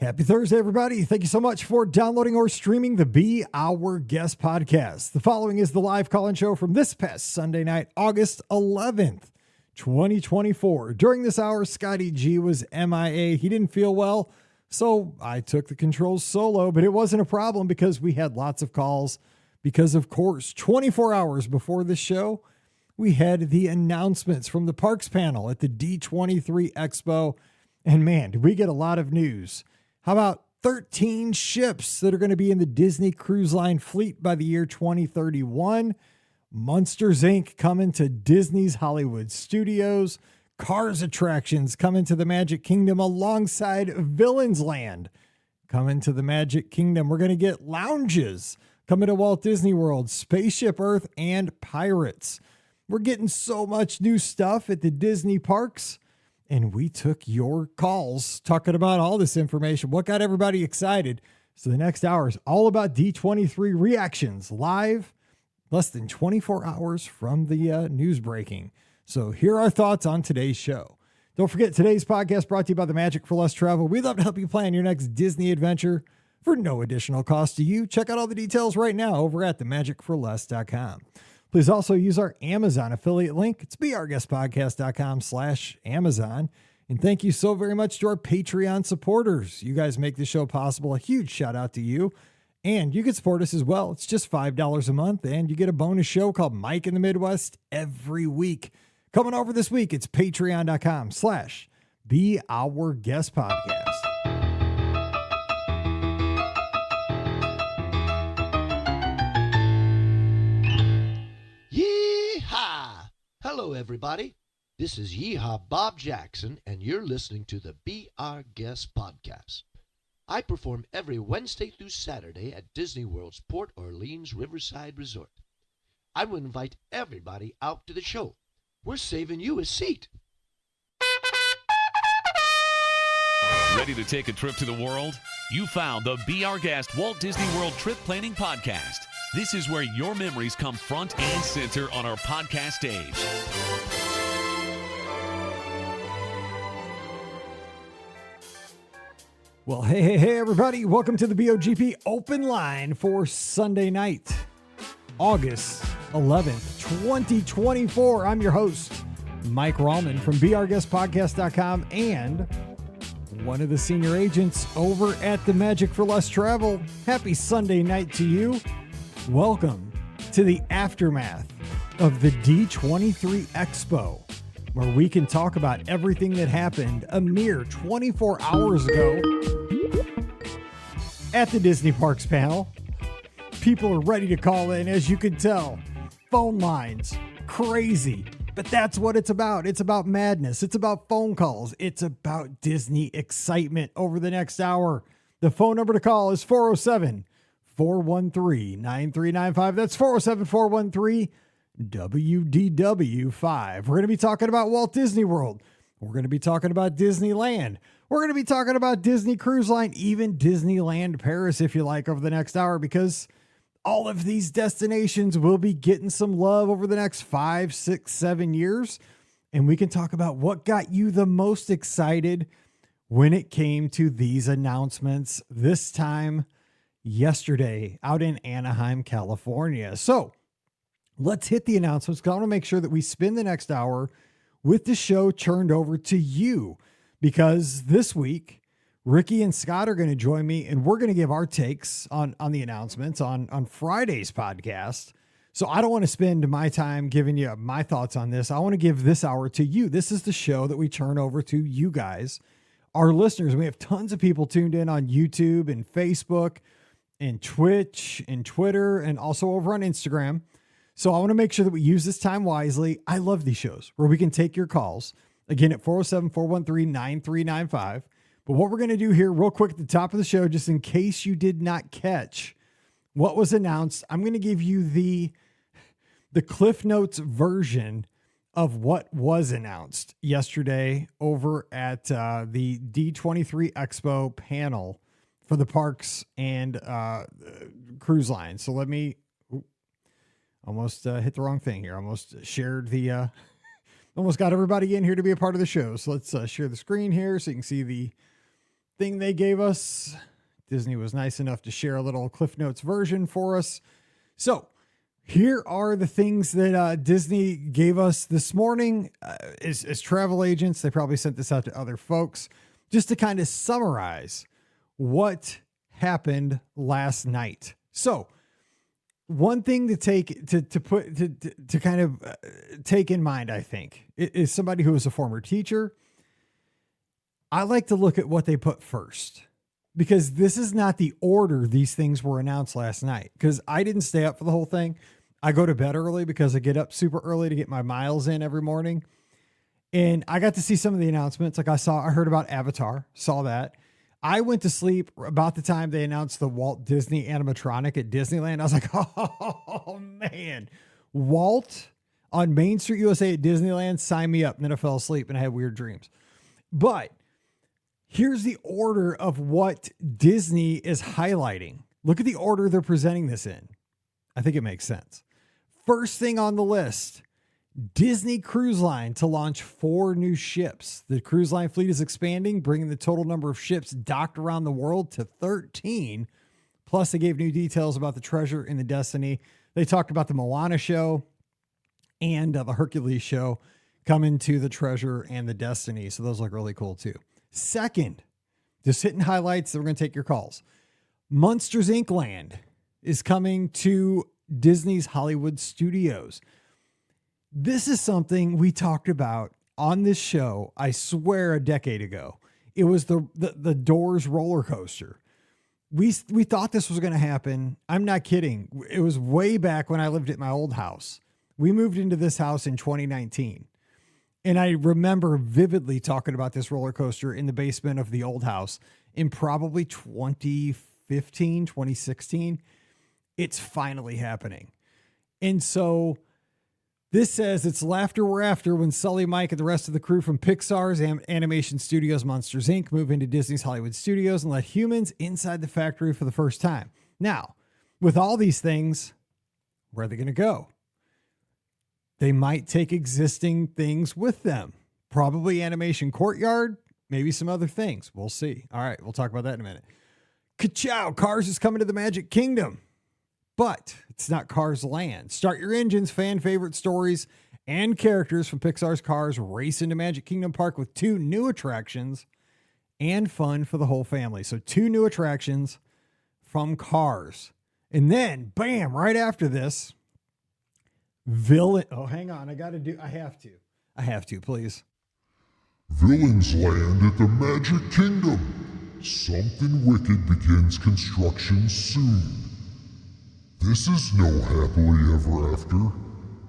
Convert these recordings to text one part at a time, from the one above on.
Happy Thursday, everybody. Thank you so much for downloading or streaming the Be Our Guest podcast. The following is the live call-in show from this past Sunday night, August 11th, 2024. During this hour, Scotty G was MIA. He didn't feel well, so I took the controls solo, but it wasn't a problem because we had lots of calls because, of course, 24 hours before the show, we had the announcements from the Parks panel at the D23 Expo, and man, did we get a lot of news. How about 13 ships that are going to be in the Disney Cruise Line fleet by the year 2031? Monsters, Inc. coming to Disney's Hollywood Studios. Cars attractions coming to the Magic Kingdom alongside Villains Land coming to the Magic Kingdom. We're going to get lounges coming to Walt Disney World, Spaceship Earth, and Pirates. We're getting so much new stuff at the Disney parks. And we took your calls talking about all this information. What got everybody excited? So the next hour is all about D23 reactions live, less than 24 hours from the news breaking. So here are our thoughts on today's show. Don't forget, today's podcast brought to you by the Magic for Less Travel. We'd love to help you plan your next Disney adventure for no additional cost to you. Check out all the details right now over at themagicforless.com. Please also use our Amazon affiliate link. It's beourguestpodcast.com/Amazon. And thank you so very much to our Patreon supporters. You guys make the show possible. A huge shout out to you. And you can support us as well. It's just $5 a month. And you get a bonus show called Mike in the Midwest every week. Coming over this week, it's patreon.com/beourguestpodcast. Hello, everybody. This is Yeehaw Bob Jackson, and you're listening to the Be Our Guest podcast. I perform every Wednesday through Saturday at Disney World's Port Orleans Riverside Resort. I would invite everybody out to the show. We're saving you a seat. Ready to take a trip to the world? You found the Be Our Guest Walt Disney World Trip Planning Podcast. This is where your memories come front and center on our podcast stage. Well, hey, everybody. Welcome to the BOGP open line for Sunday night, August 11th, 2024. I'm your host, Mike Rallman from beourguestpodcast.com and one of the senior agents over at the Magic for Less Travel. Happy Sunday night to you. Welcome to the aftermath of the D23 Expo, where we can talk about everything that happened a mere 24 hours ago at the Disney Parks panel. People are ready to call in, as you can tell. Phone lines, crazy. But that's what it's about. It's about madness. It's about phone calls. It's about Disney excitement over the next hour. The phone number to call is 407-413-9395. That's 407-413-WDW5. We're going to be talking about Walt Disney World. We're going to be talking about Disneyland. We're going to be talking about Disney Cruise Line, even Disneyland Paris, if you like, over the next hour, because all of these destinations will be getting some love over the next 5, 6, 7 years. And we can talk about what got you the most excited when it came to these announcements this time yesterday out in Anaheim, California. So let's hit the announcements, because I want to make sure that we spend the next hour with the show turned over to you, because this week Ricky and Scott are going to join me and we're going to give our takes on the announcements on Friday's podcast. So I don't want to spend my time giving you my thoughts on this. I want to give this hour to you. This is the show that we turn over to you guys, our listeners. We have tons of people tuned in on YouTube and Facebook and Twitch and Twitter and also over on Instagram. So I want to make sure that we use this time wisely. I love these shows where we can take your calls, again, at 407-413-9395. But what we're going to do here real quick at the top of the show, just in case you did not catch what was announced, I'm going to give you the Cliff Notes version of what was announced yesterday over at the D23 Expo panel for the parks and cruise line. So let me almost hit the wrong thing here. Almost shared the, almost got everybody in here to be a part of the show. So let's share the screen here so you can see the thing they gave us. Disney was nice enough to share a little Cliff Notes version for us. So here are the things that Disney gave us this morning. As travel agents, they probably sent this out to other folks just to kind of summarize what happened last night. So one thing to take in mind, I think, is somebody who is a former teacher. I like to look at what they put first, because this is not the order these things were announced last night, because I didn't stay up for the whole thing. I go to bed early because I get up super early to get my miles in every morning. And I got to see some of the announcements. Like I heard about Avatar, saw that. I went to sleep about the time they announced the Walt Disney animatronic at Disneyland. I was like, oh man, Walt on Main Street USA at Disneyland, sign me up. And then I fell asleep and I had weird dreams. But here's the order of what Disney is highlighting. Look at the order they're presenting this in. I think it makes sense. First thing on the list, Disney Cruise Line to launch 4 new ships. The cruise line fleet is expanding, bringing the total number of ships docked around the world to 13. Plus, they gave new details about the Treasure and the Destiny. They talked about the Moana show and the Hercules show coming to the Treasure and the Destiny. So those look really cool too. Second, just hitting highlights that we're going to take your calls. Monsters Inc. Land is coming to Disney's Hollywood Studios. This is something we talked about on this show, I swear, a decade ago. It was the Doors roller coaster. We thought this was going to happen. I'm not kidding. It was way back when I lived at my old house. We moved into this house in 2019. And I remember vividly talking about this roller coaster in the basement of the old house in probably 2015, 2016. It's finally happening. And so this says it's laughter we're after when Sully, Mike, and the rest of the crew from Pixar's animation studios Monsters, Inc. move into Disney's Hollywood Studios and let humans inside the factory for the first time. Now, with all these things, where are they going to go? They might take existing things with them. Probably Animation Courtyard, maybe some other things. We'll see. All right, we'll talk about that in a minute. Ka-chow, Cars is coming to the Magic Kingdom. But it's not Cars Land. Start your engines, fan favorite stories, and characters from Pixar's Cars race into Magic Kingdom Park with 2 new attractions and fun for the whole family. So 2 new attractions from Cars. And then, bam, right after this, hang on. I have to, please. Villains land at the Magic Kingdom. Something wicked begins construction soon. This is no happily ever after.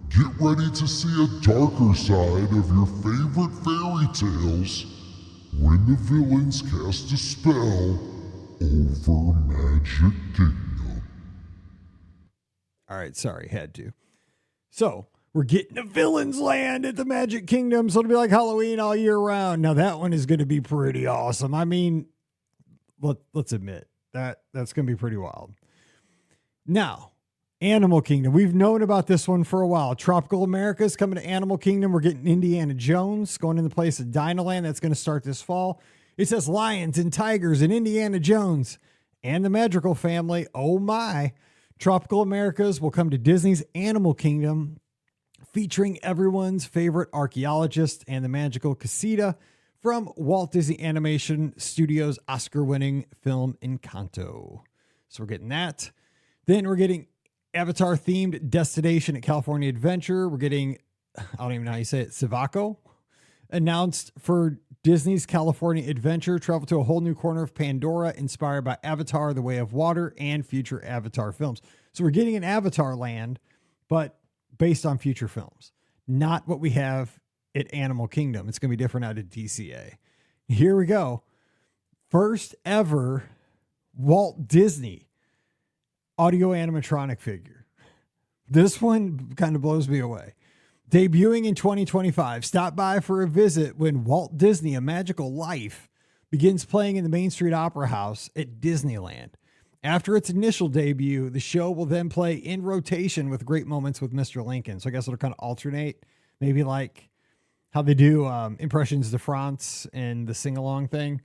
Get ready to see a darker side of your favorite fairy tales when the villains cast a spell over Magic Kingdom. All right, sorry, had to. So we're getting a Villains Land at the Magic Kingdom, so it'll be like Halloween all year round. Now that one is going to be pretty awesome. I mean, let's admit that's going to be pretty wild. Now, Animal Kingdom. We've known about this one for a while. Tropical America is coming to Animal Kingdom. We're getting Indiana Jones going in the place of Dinoland. That's going to start this fall. It says lions and tigers and Indiana Jones and the Magical Family. Oh my. Tropical Americas will come to Disney's Animal Kingdom, featuring everyone's favorite archaeologist and the magical Casita from Walt Disney Animation Studios' Oscar-winning film Encanto. So we're getting that. Then we're getting Avatar-themed destination at California Adventure. We're getting, I don't even know how you say it, Sivako, announced for Disney's California Adventure. Travel to a whole new corner of Pandora, inspired by Avatar, The Way of Water, and future Avatar films. So we're getting an Avatar land, but based on future films, not what we have at Animal Kingdom. It's going to be different out at DCA. Here we go. First ever Walt Disney audio animatronic figure. This one kind of blows me away. Debuting in 2025, stop by for a visit when Walt Disney: A Magical Life begins playing in the Main Street Opera House at Disneyland. After its initial debut, the show will then play in rotation with great moments with Mr. Lincoln. So I guess it'll kind of alternate, maybe like how they do Impressions de France and the sing-along thing.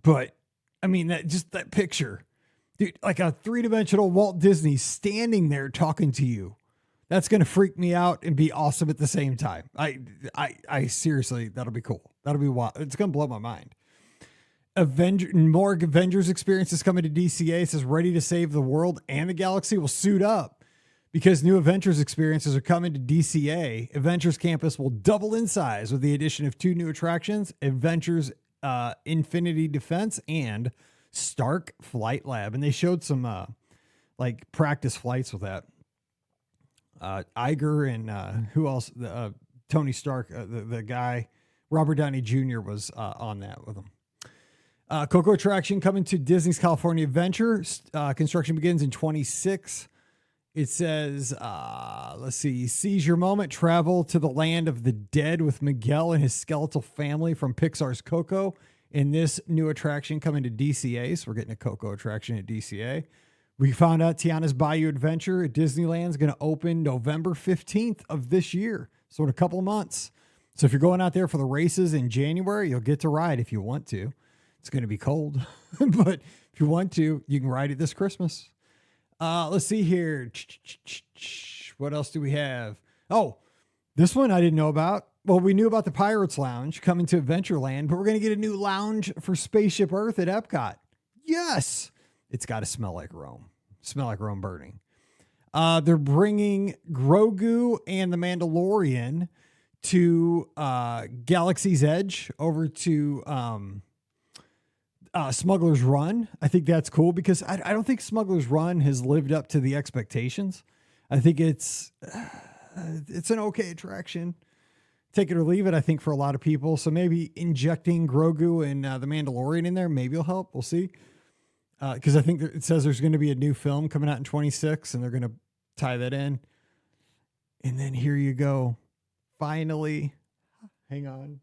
But I mean, that picture, dude, like a 3-dimensional Walt Disney standing there talking to you. That's going to freak me out and be awesome at the same time. I seriously, that'll be cool. That'll be wild. It's going to blow my mind. More Avengers experiences coming to DCA. It says ready to save the world and the galaxy. Will suit up because new Avengers experiences are coming to DCA. Avengers Campus will double in size with the addition of 2 new attractions, Avengers Infinity Defense and Stark Flight Lab. And they showed some like practice flights with that. Iger and who else? Tony Stark, the guy, Robert Downey Jr. was on that with him. Coco attraction coming to Disney's California Adventure. Construction begins in 26. It says, let's see, seize your moment, travel to the land of the dead with Miguel and his skeletal family from Pixar's Coco. In this new attraction coming to DCA. So we're getting a Coco attraction at DCA. We found out Tiana's Bayou Adventure at Disneyland is going to open November 15th of this year. So in a couple of months. So if you're going out there for the races in January, you'll get to ride if you want to. It's going to be cold, but if you want to, you can ride it this Christmas. Let's see here. What else do we have? Oh, this one I didn't know about. Well, we knew about the Pirates Lounge coming to Adventureland, but we're going to get a new lounge for Spaceship Earth at Epcot. Yes. It's got to smell like Rome. Smell like Rome burning. They're bringing Grogu and the Mandalorian to Galaxy's Edge over to Smuggler's Run. I think that's cool because I don't think Smuggler's Run has lived up to the expectations. I think it's an okay attraction. Take it or leave it, I think, for a lot of people. So maybe injecting Grogu and the Mandalorian in there maybe will help. We'll see. Because I think it says there's going to be a new film coming out in 26 and they're going to tie that in. And then here you go. Finally, hang on.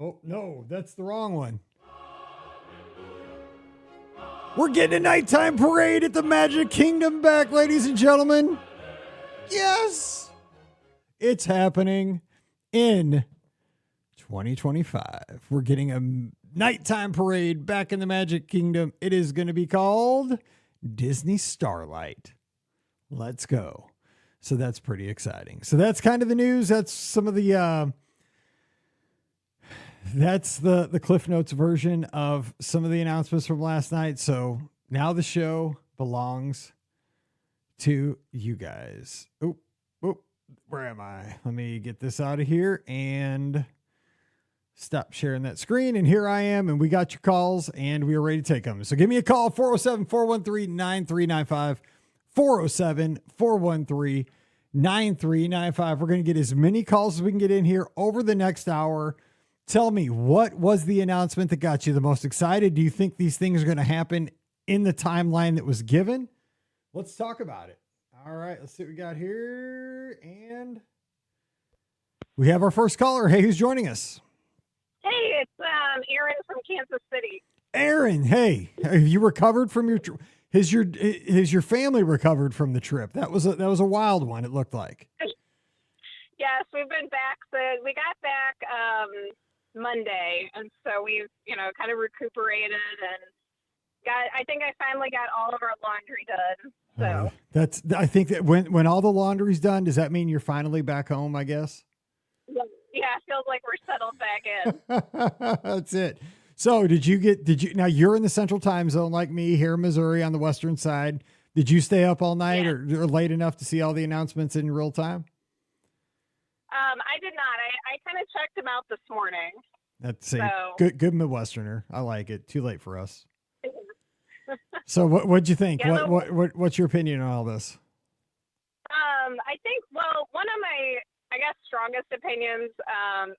Oh, no, that's the wrong one. We're getting a nighttime parade at the Magic Kingdom back, ladies and gentlemen. Yes, it's happening in 2025. We're getting a nighttime parade back in the Magic Kingdom. It is going to be called Disney Starlight. Let's go. So that's pretty exciting. So that's kind of the news. That's some of the that's the Cliff Notes version of some of the announcements from last night. So now the show belongs to you guys. Oh, where am I? Let me get this out of here and stop sharing that screen. And here I am, and we got your calls, and we are ready to take them. So give me a call, 407-413-9395, 407-413-9395. We're going to get as many calls as we can get in here over the next hour. Tell me, what was the announcement that got you the most excited? Do you think these things are going to happen in the timeline that was given? Let's talk about it. All right, let's see what we got here. And we have our first caller. Hey, who's joining us? Hey, it's Aaron from Kansas City. Aaron, hey, have you recovered from your trip? Has your family recovered from the trip? That was a wild one, it looked like. Yes, we've been back. We got back Monday, and so we've kind of recuperated and I think I finally got all of our laundry done. So I think that when all the laundry's done, does that mean you're finally back home, I guess? Yeah, it feels like we're settled back in. That's it. So now you're in the central time zone like me here in Missouri on the western side. Did you stay up all night or late enough to see all the announcements in real time? I did not. I kind of checked them out this morning. That's good Midwesterner. I like it. Too late for us. So what'd you think? Yeah, What's your opinion on all this? I think, well, one of my, I guess, strongest opinions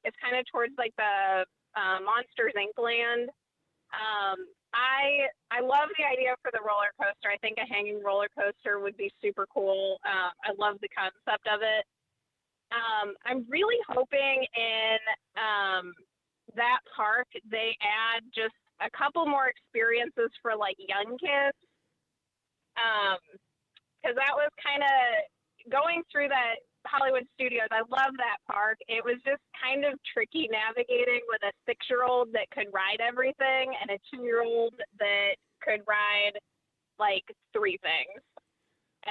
is kind of towards like the Monsters Inc. land. I love the idea for the roller coaster. I think a hanging roller coaster would be super cool. I love the concept of it. I'm really hoping in that park they add just a couple more experiences for like young kids. Because that was kind of going through that Hollywood Studios. I love that park. It was just kind of tricky navigating with a 6-year-old that could ride everything and a 2-year-old that could ride like 3 things.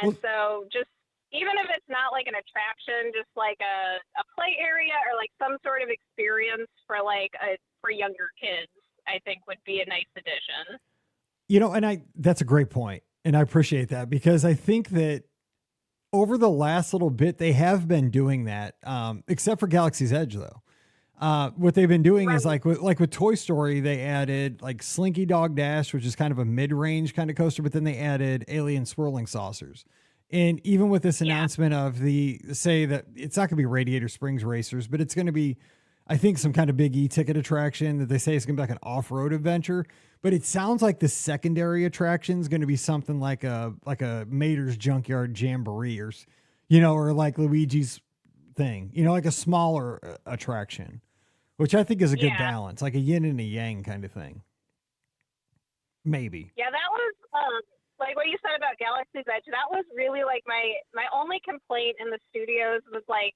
And so just even if it's not like an attraction, just like a play area or like some sort of experience for for younger kids, I think would be a nice addition. And that's a great point. And I appreciate that, because I think that over the last little bit, they have been doing that, except for Galaxy's Edge, though. What they've been doing is like with Toy Story, they added like Slinky Dog Dash, which is kind of a mid-range kind of coaster, but then they added Alien Swirling Saucers. And even with this announcement of say that it's not going to be Radiator Springs Racers, but it's going to be, I think, some kind of big e-ticket attraction that they say is going to be like an off-road adventure. But it sounds like the secondary attraction is going to be something like a Mater's Junkyard Jamboree or like Luigi's thing, like a smaller attraction, which I think is a good balance, like a yin and a yang kind of thing. Maybe. Yeah, that was like what you said about Galaxy's Edge. That was really like my only complaint in the studios was like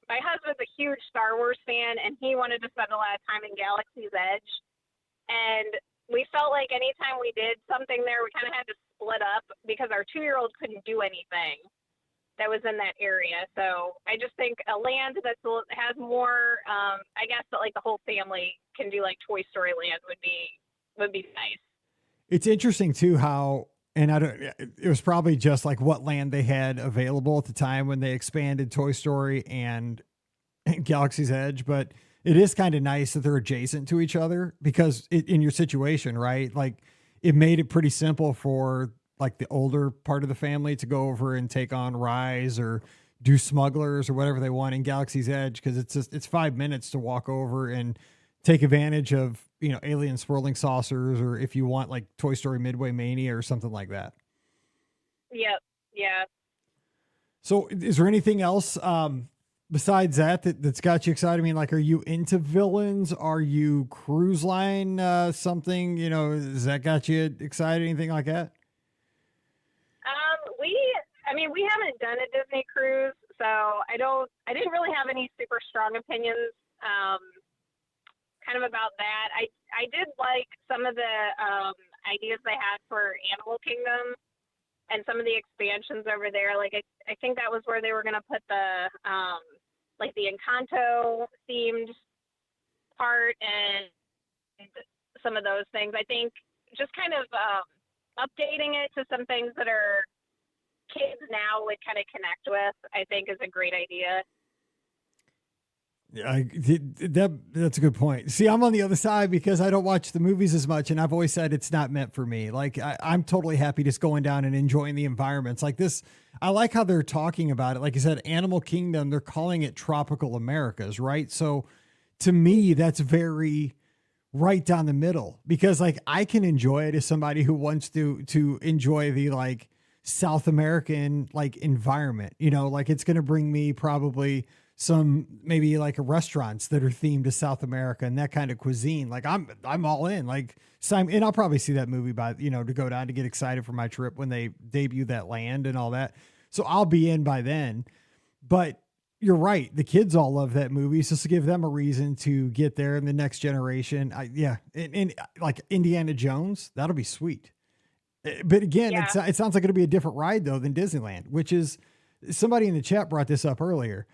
my husband's a huge Star Wars fan, and he wanted to spend a lot of time in Galaxy's Edge. And we felt like anytime we did something there, we kind of had to split up because our 2-year-old couldn't do anything that was in that area. So I just think a land that has more, I guess that like the whole family can do, like Toy Story Land would be nice. It's interesting too how, and it was probably just like what land they had available at the time when they expanded Toy Story and Galaxy's Edge, but it is kind of nice that they're adjacent to each other, because in your situation, right? Like it made it pretty simple for like the older part of the family to go over and take on Rise or do Smugglers or whatever they want in Galaxy's Edge. Cause it's 5 minutes to walk over and take advantage of, Alien Swirling Saucers, or if you want like Toy Story Midway Mania or something like that. Yep. Yeah. So is there anything else, besides that's got you excited? I mean, like, are you into villains? Are you cruise line, something, does that got you excited? Anything like that? We haven't done a Disney cruise, so I didn't really have any super strong opinions, kind of about that. I did like some of the, ideas they had for Animal Kingdom and some of the expansions over there. Like, I think that was where they were going to put the, like the Encanto themed part and some of those things. I think just kind of updating it to some things that are kids now would kind of connect with, I think is a great idea. Yeah, that's a good point. See, I'm on the other side because I don't watch the movies as much, and I've always said it's not meant for me. Like I'm totally happy just going down and enjoying the environments like this. I like how they're talking about it. Like you said, Animal Kingdom, they're calling it Tropical Americas, right? So to me, that's very right down the middle, because like I can enjoy it as somebody who wants to enjoy the like South American like environment, like it's going to bring me probably some maybe like restaurants that are themed to South America and that kind of cuisine. Like I'm all in, like Simon, and I'll probably see that movie by, to go down to get excited for my trip when they debut that land and all that. So I'll be in by then. But you're right. The kids all love that movie. So to give them a reason to get there in the next generation. And like Indiana Jones, that'll be sweet. But again, it sounds like it'll be a different ride though than Disneyland, which is, somebody in the chat brought this up earlier.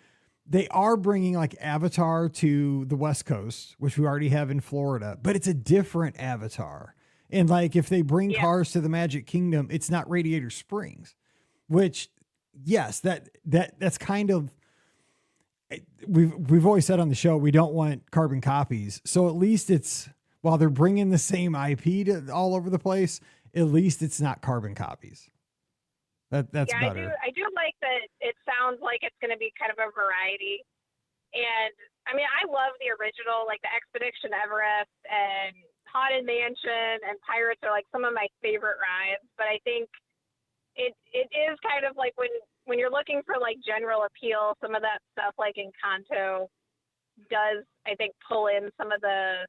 They are bringing like Avatar to the West Coast, which we already have in Florida, but it's a different Avatar. And like, if they bring cars to the Magic Kingdom, it's not Radiator Springs, which yes, that's kind of, we've always said on the show, we don't want carbon copies. So at least it's, while they're bringing the same IP to all over the place, at least it's not carbon copies. That's better. I do like that it sounds like it's going to be kind of a variety. And I love the original, like the Expedition Everest and Haunted Mansion and Pirates are like some of my favorite rides. But I think it is kind of like when you're looking for like general appeal, some of that stuff like Encanto does, I think, pull in some of the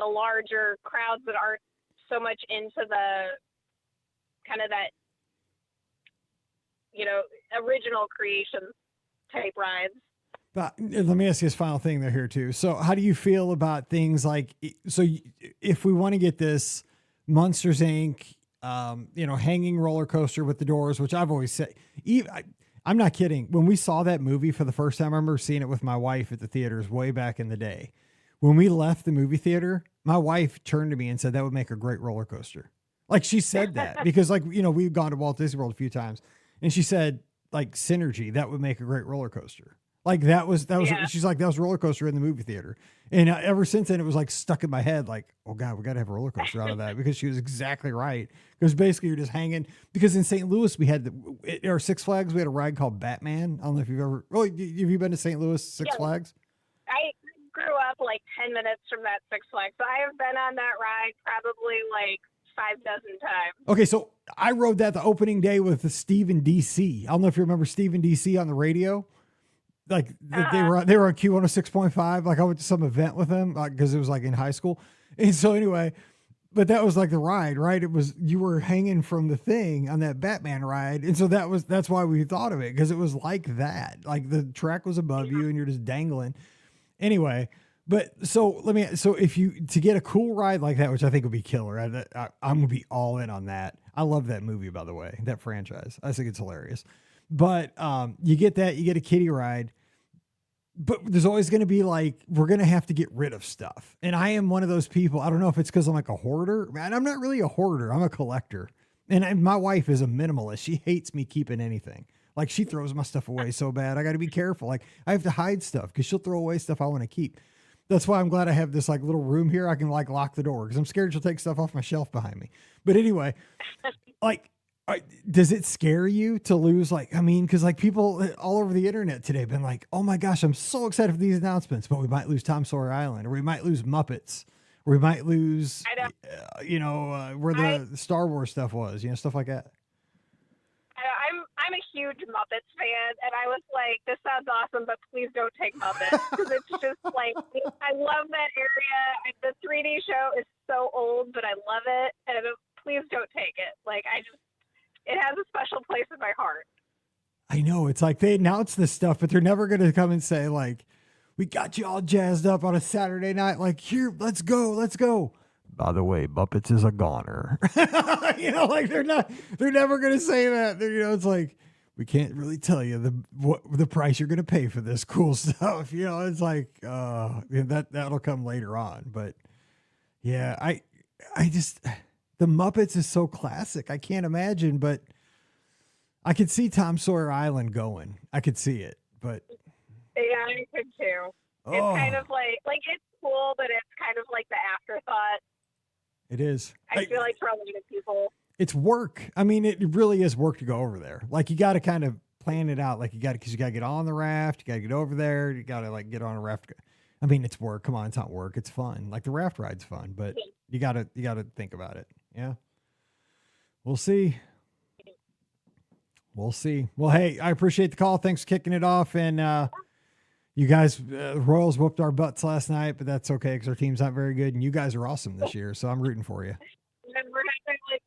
larger crowds that aren't so much into the kind of that, original creations type rides. But let me ask you this final thing there here too. So how do you feel about things like, so if we want to get this Monsters Inc., hanging roller coaster with the doors, which I've always said, I'm not kidding. When we saw that movie for the first time, I remember seeing it with my wife at the theaters way back in the day. When we left the movie theater, my wife turned to me and said, that would make a great roller coaster. Like she said that because we've gone to Walt Disney World a few times and she said like Synergy, that would make a great roller coaster. Like that was, Yeah. she's like, that was a roller coaster in the movie theater. And ever since then, it was like stuck in my head. Like, oh God, we got to have a roller coaster out of that because she was exactly right. Because basically you're just hanging, because in St. Louis, we had our Six Flags, we had a ride called Batman. I don't know if you've ever, have you been to St. Louis Six Flags? I grew up like 10 minutes from that Six Flags. So I have been on that ride probably like 5 dozen times. Okay. So I rode that the opening day with Stephen DC. I don't know if you remember Stephen DC on the radio. Like they were on Q106.5. Like I went to some event with them because it was like in high school. And so anyway, but that was like the ride, right? It was, you were hanging from the thing on that Batman ride. And so that's why we thought of it. Cause it was like that, like the track was above you and you're just dangling anyway. But so if you, to get a cool ride like that, which I think would be killer, I'm going to be all in on that. I love that movie, by the way, that franchise. I think it's hilarious. But you get that, you get a kiddie ride. But there's always going to be like, we're going to have to get rid of stuff. And I am one of those people. I don't know if it's because I'm like a hoarder. Man, I'm not really a hoarder. I'm a collector. And my wife is a minimalist. She hates me keeping anything. Like she throws my stuff away so bad. I got to be careful. Like I have to hide stuff because she'll throw away stuff I want to keep. That's why I'm glad I have this like little room here. I can like lock the door because I'm scared she'll take stuff off my shelf behind me. But anyway, like, does it scare you to lose? Like, I mean, cause like people all over the internet today have been like, oh my gosh, I'm so excited for these announcements, but we might lose Tom Sawyer Island, or we might lose Muppets, or we might lose, where the Star Wars stuff was, stuff like that. I'm a huge Muppets fan, and I was like, this sounds awesome, but please don't take Muppets, because it's just like, I love that area. The 3D show is so old, but I love it, and please don't take it. Like, it has a special place in my heart. I know. It's like they announce this stuff, but they're never going to come and say like, we got you all jazzed up on a Saturday night. Like, here, let's go. By the way, Muppets is a goner. Like they're never going to say that. It's like, we can't really tell you the price you're going to pay for this cool stuff. It's like, that'll come later on. But yeah, I just, the Muppets is so classic. I can't imagine, but I could see Tom Sawyer Island going. I could see it, but yeah, I could too. Oh. It's kind of like it's cool, but it's kind of like the afterthought. It is. I feel like for a lot of people, it's work. I mean, it really is work to go over there. Like you got to kind of plan it out. Like you got to get on the raft. You got to get over there. You got to like get on a raft. I mean, it's work. Come on, it's not work. It's fun. Like the raft ride's fun, but you got to think about it. Yeah. We'll see. Well, hey, I appreciate the call. Thanks for kicking it off. And you guys, Royals whooped our butts last night, but that's okay because our team's not very good. And you guys are awesome this year. So I'm rooting for you. And we're having like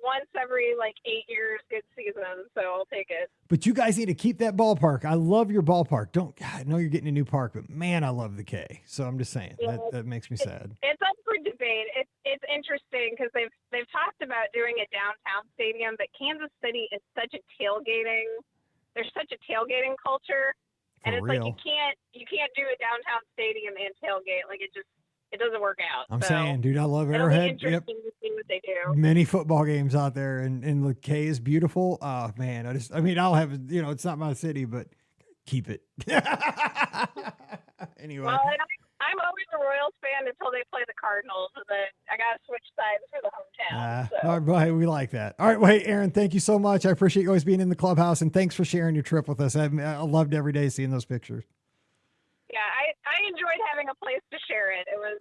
once every 8 years good season. So I'll take it. But you guys need to keep that ballpark. I love your ballpark. I know you're getting a new park, but man, I love the K. So I'm just saying that makes me sad. It's up for debate. It's interesting because they've talked about doing a downtown stadium, but Kansas City is such a tailgating. There's such a tailgating culture, and it's real. like you can't do a downtown stadium and tailgate. Like it doesn't work out. I'm saying, dude, I love It'll be Arrowhead. interesting to see what they do. Many football games out there, and the K is beautiful. Oh man, I'll have it's not my city, but keep it. Anyway. Well, I'm always a Royals fan until they play the Cardinals, and then I got to switch sides for the hometown. All right, well, we like that. All right, well, hey, Aaron, thank you so much. I appreciate you always being in the clubhouse, and thanks for sharing your trip with us. I loved every day seeing those pictures. Yeah, I enjoyed having a place to share it. It was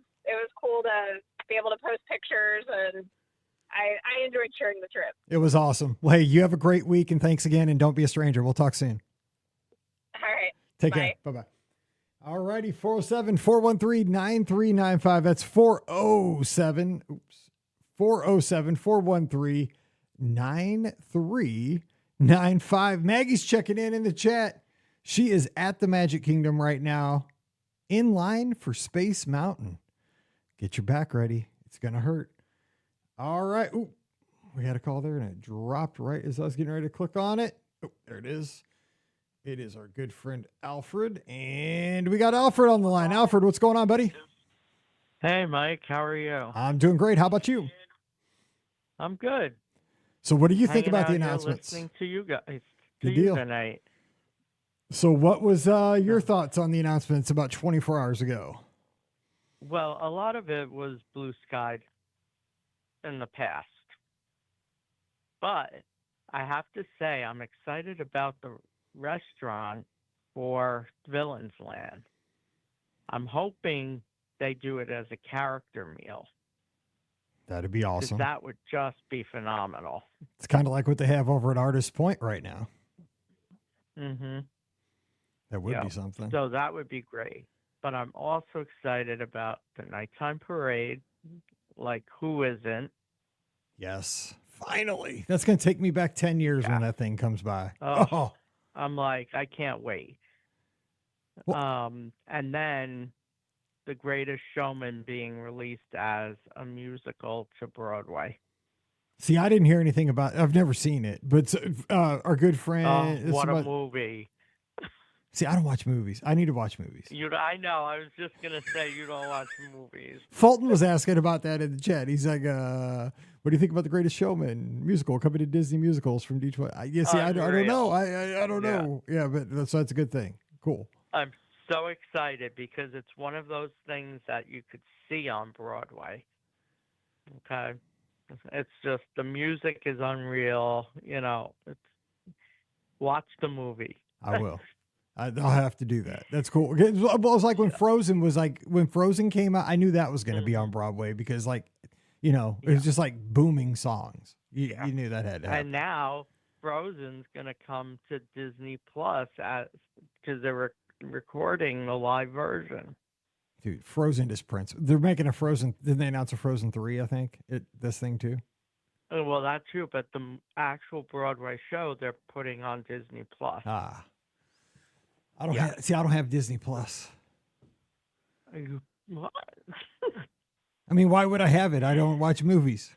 cool to be able to post pictures, and I enjoyed sharing the trip. It was awesome. Well, hey, you have a great week, and thanks again, and don't be a stranger. We'll talk soon. All right. Take care. Bye-bye. All righty, 407-413-9395. That's 407-413-9395. Maggie's checking in the chat. She is at the Magic Kingdom right now in line for Space Mountain. Get your back ready. It's going to hurt. All right. Ooh, we had a call there and it dropped right as I was getting ready to click on it. Oh, there it is. It is our good friend Alfred. And we got Alfred on the line. Alfred, what's going on, buddy? Hey, Mike. How are you? I'm doing great. How about you? I'm good. So what do you think Hanging about the out here announcements? listening to you guys. Good deal. Tonight. So what was your thoughts on the announcements about 24 hours ago? Well, a lot of it was blue skied in the past. But I have to say, I'm excited about the restaurant for Villains Land. I'm hoping they do it as a character meal. That'd be 'Cause awesome. that would just be phenomenal. It's kind of like what they have over at Artist Point right now. Mm-hmm. That would be something. So that would be great. But I'm also excited about the nighttime parade. Like, who isn't? Yes. Finally. That's going to take me back 10 years when that thing comes by. Oh. I'm like, I can't wait. Well- And then The Greatest Showman being released as a musical to Broadway. See, I didn't hear anything about I've never seen it, but our good friend. What a movie. See, I don't watch movies. I need to watch movies. I know. I was just going to say you don't watch movies. Fulton was asking about that in the chat. He's like, what do you think about The Greatest Showman musical coming to Disney musicals from D23? Yeah, see, I don't know. I don't know. Yeah, but that's a good thing. Cool. I'm so excited because it's one of those things that you could see on Broadway. Okay. It's just the music is unreal. Watch the movie. I will. I'll have to do that. That's cool. It was like when Frozen came out, I knew that was going to be on Broadway because it was just like booming songs. You knew that had to happen. And now Frozen's going to come to Disney Plus because they're recording the live version. Dude, Frozen is Prince. They're making a Frozen. Didn't they announce a Frozen 3, I think? This thing too? Well, that's true, but the actual Broadway show they're putting on Disney Plus. I don't have Disney Plus. What? I mean, why would I have it? I don't watch movies.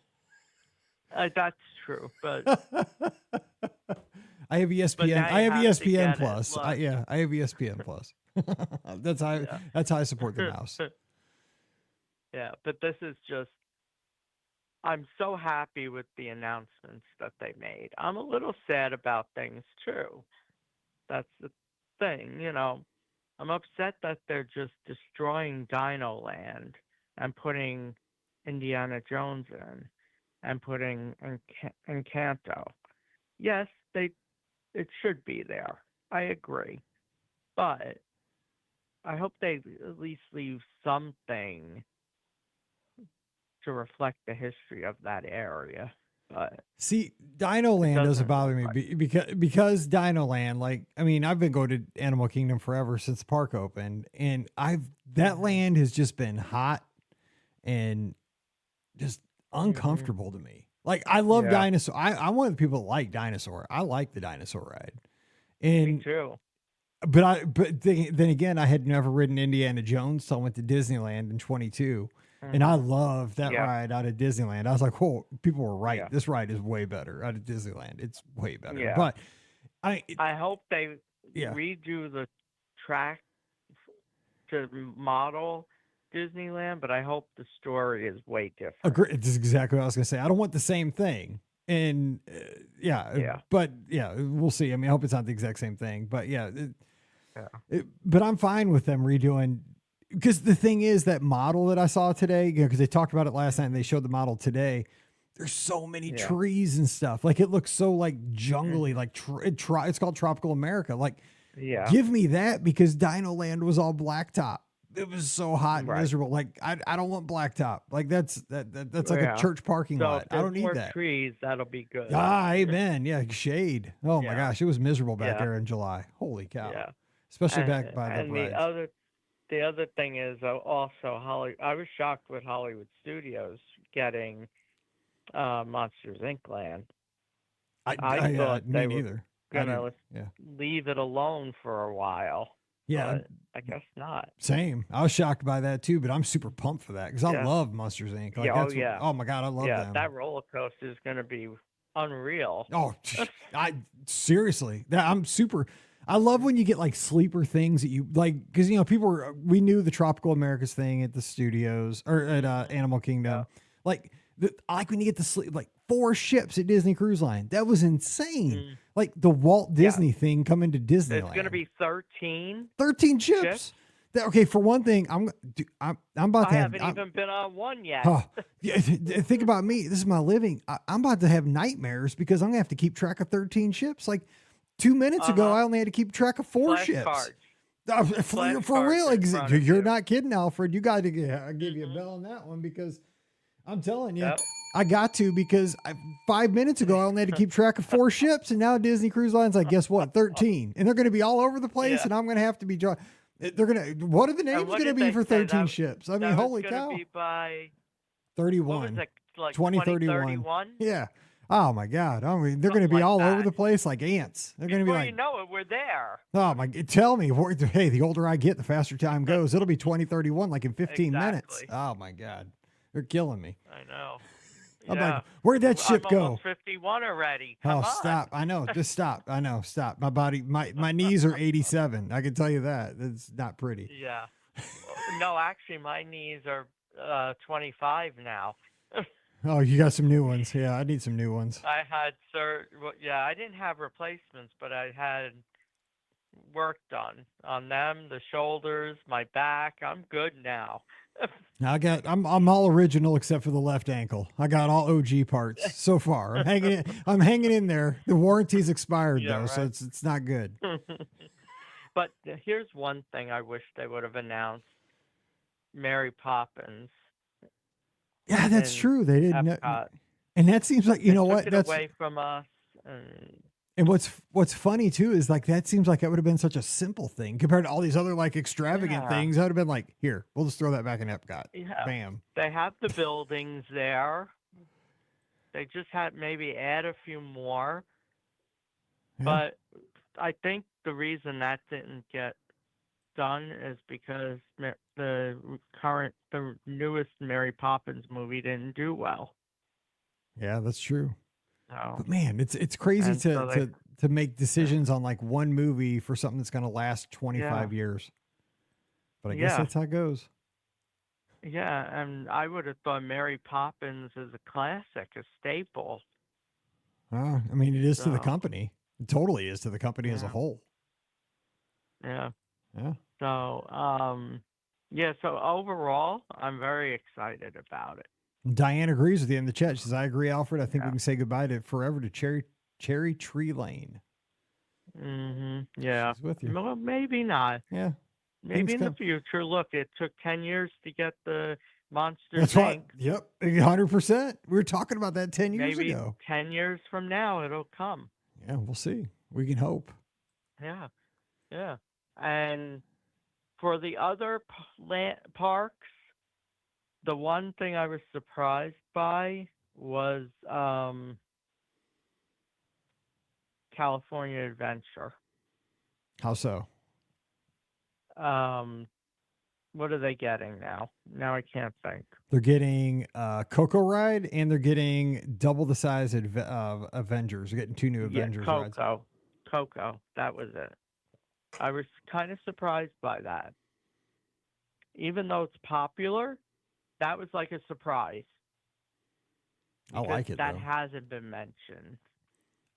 That's true, but I have ESPN. I have ESPN Plus. I have ESPN Plus. That's how I support the mouse. Yeah, but this is just. I'm so happy with the announcements that they made. I'm a little sad about things too. That's the thing, I'm upset that they're just destroying Dino Land and putting Indiana Jones in and putting Encanto. Yes, it should be there. I agree. But I hope they at least leave something to reflect the history of that area. But see, Dino Land doesn't bother me because Dino Land, I've been going to Animal Kingdom forever since the park opened, and that land has just been hot and just uncomfortable to me. Like, I love dinosaur. I'm one of the people that like dinosaur. I like the dinosaur ride. And me too. But then again, I had never ridden Indiana Jones, so I went to Disneyland in 22. And I loved that ride out of Disneyland. I was like, "Oh, people were right. This ride is way better out of Disneyland. It's way better." Yeah. But I hope they redo the track to model Disneyland, but I hope the story is way different. Agree. It's exactly what I was going to say. I don't want the same thing. And but we'll see. I mean, I hope it's not the exact same thing. But but I'm fine with them redoing. Because the thing is, that model that I saw today, because they talked about it last night and they showed the model today, there's so many trees and stuff. Like, it looks so jungly, like it's called Tropical America. Like, give me that, because Dino Land was all blacktop. It was so hot and miserable. Like, I don't want blacktop. Like, that's like a church parking lot. I don't need more that. Trees, that'll be good. Amen. Yeah, shade. Oh my gosh, it was miserable back there in July. Holy cow. Yeah. Especially back by the rides. The other thing is also I was shocked with Hollywood Studios getting Monsters Inc. Land. I thought me neither. gonna leave it alone for a while. Yeah, but I guess not. Same. I was shocked by that too, but I'm super pumped for that because I love Monsters Inc. Like, oh my god, I love them. That roller coaster is gonna be unreal. Oh, seriously, I love when you get like sleeper things that you like, because we knew the Tropical Americas thing at the studios or at Animal Kingdom. Like I like when you get to sleep like 4 ships at Disney Cruise Line. That was insane. Like the Walt Disney thing coming to Disneyland. It's gonna be 13 ships. Okay, for one thing, I'm about to have. I haven't even been on one yet. Think about me. This is my living. I'm about to have nightmares because I'm gonna have to keep track of 13 ships. Like 2 minutes ago, I only had to keep track of 4 ships. For real, you're not kidding, Alfred. You got to give you a bell on that one because I'm telling you, I got to because 5 minutes ago I only had to keep track of 4 ships, and now Disney Cruise Line's like, guess what, 13, and they're going to be all over the place, and I'm going to have to be drawing. They're going to. What are the names going to be for 13 ships? I mean, holy cow! Be by 31. What was it, like 2031. Yeah. Oh my God! I mean, they're going to be all over the place like ants. They're going to be like, you know it, we're there. Oh my! Tell me, hey, the older I get, the faster time goes. It'll be 2031, like in 15 minutes. Oh my God, they're killing me. I know. I'm like, where'd that ship I'm go? almost 51 already. Come on. Stop! I know. Just stop. I know. Stop. My body, my knees are 87. I can tell you that. It's not pretty. Yeah. No, actually, my knees are 25 now. Oh, you got some new ones. Yeah, I need some new ones. I had I didn't have replacements, but I had work done on them, the shoulders, my back. I'm good now. I'm all original except for the left ankle. I got all OG parts so far. I'm hanging in there. The warranty's expired though, so it's not good. But here's one thing I wish they would have announced: Mary Poppins. Yeah, that's true. They didn't. And that seems like that's away from us. And what's funny too is like that seems like it would have been such a simple thing compared to all these other like extravagant things. I would have been like, here, we'll just throw that back in Epcot. Yeah. Bam. They have the buildings there. They just had maybe add a few more. Yeah. But I think the reason that didn't get done is because the newest Mary Poppins movie didn't do well. Yeah, that's true. No. But man, it's crazy to make decisions on like one movie for something that's going to last 25 years. But I guess that's how it goes. Yeah, and I would have thought Mary Poppins is a classic, a staple. I mean, it is to the company. It totally is to the company as a whole. Yeah. Yeah. So, so overall, I'm very excited about it. Diane agrees with you in the chat. She says, I agree, Alfred. I think we can say goodbye to forever to Cherry Tree Lane. Mm-hmm. Yeah. She's with you. Well, maybe not. Yeah. Maybe in the future. Look, it took 10 years to get the Monsters That's Inc. Right. Yep. 100%. We were talking about that 10 years maybe ago. 10 years from now, it'll come. Yeah, we'll see. We can hope. Yeah. Yeah. And for the other parks, the one thing I was surprised by was California Adventure. How so? What are they getting now? Now I can't think. They're getting Coco Ride, and they're getting double the size of Avengers. They're getting 2 new Avengers rides. Coco, that was it. I was kind of surprised by that. Even though it's popular, that was like a surprise. I like it, that though. hasn't been mentioned.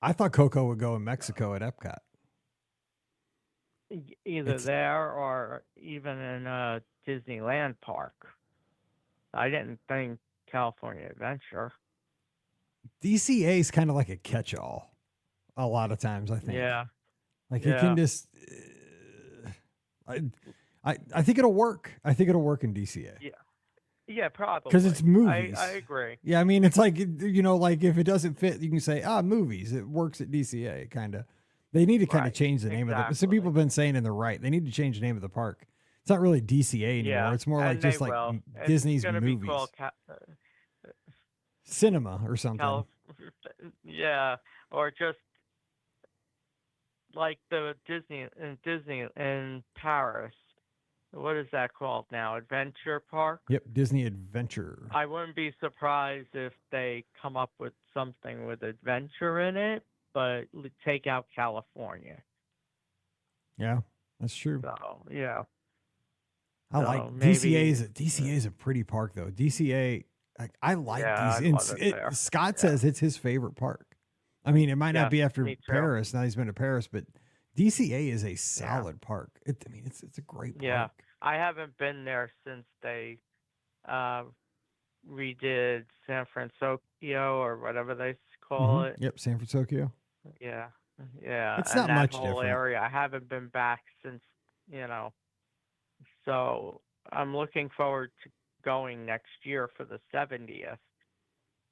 I thought Coco would go in Mexico at Epcot. Either there or even in a Disneyland park. I didn't think California Adventure. DCA is kind of like a catch-all a lot of times, I think. Yeah. Like you can just... I think it'll work. I think it'll work in DCA. Yeah. Yeah, probably. Because it's movies. I agree. Yeah, I mean, it's like, like if it doesn't fit, you can say, movies. It works at DCA, kind of. They need to kind of change the name of it. Some people have been saying, and they're right, they need to change the name of the park. It's not really DCA anymore. Yeah, it's more like just like Disney's movies. Be called Cinema or something. Yeah, or just like the Disney in Paris. What is that called now? Adventure Park? Yep, Disney Adventure. I wouldn't be surprised if they come up with something with adventure in it, but take out California. Yeah, that's true. So, yeah. I like DCA is a pretty park though. DCA, I like DCA. Scott says it's his favorite park. I mean, it might not be after Paris. Now he's been to Paris, but DCA is a solid park. It's a great park. Yeah, I haven't been there since they redid San Francisco or whatever they call it. Yep, San Francisco. Yeah, yeah. It's not much different. Area, I haven't been back since, So I'm looking forward to going next year for the 70th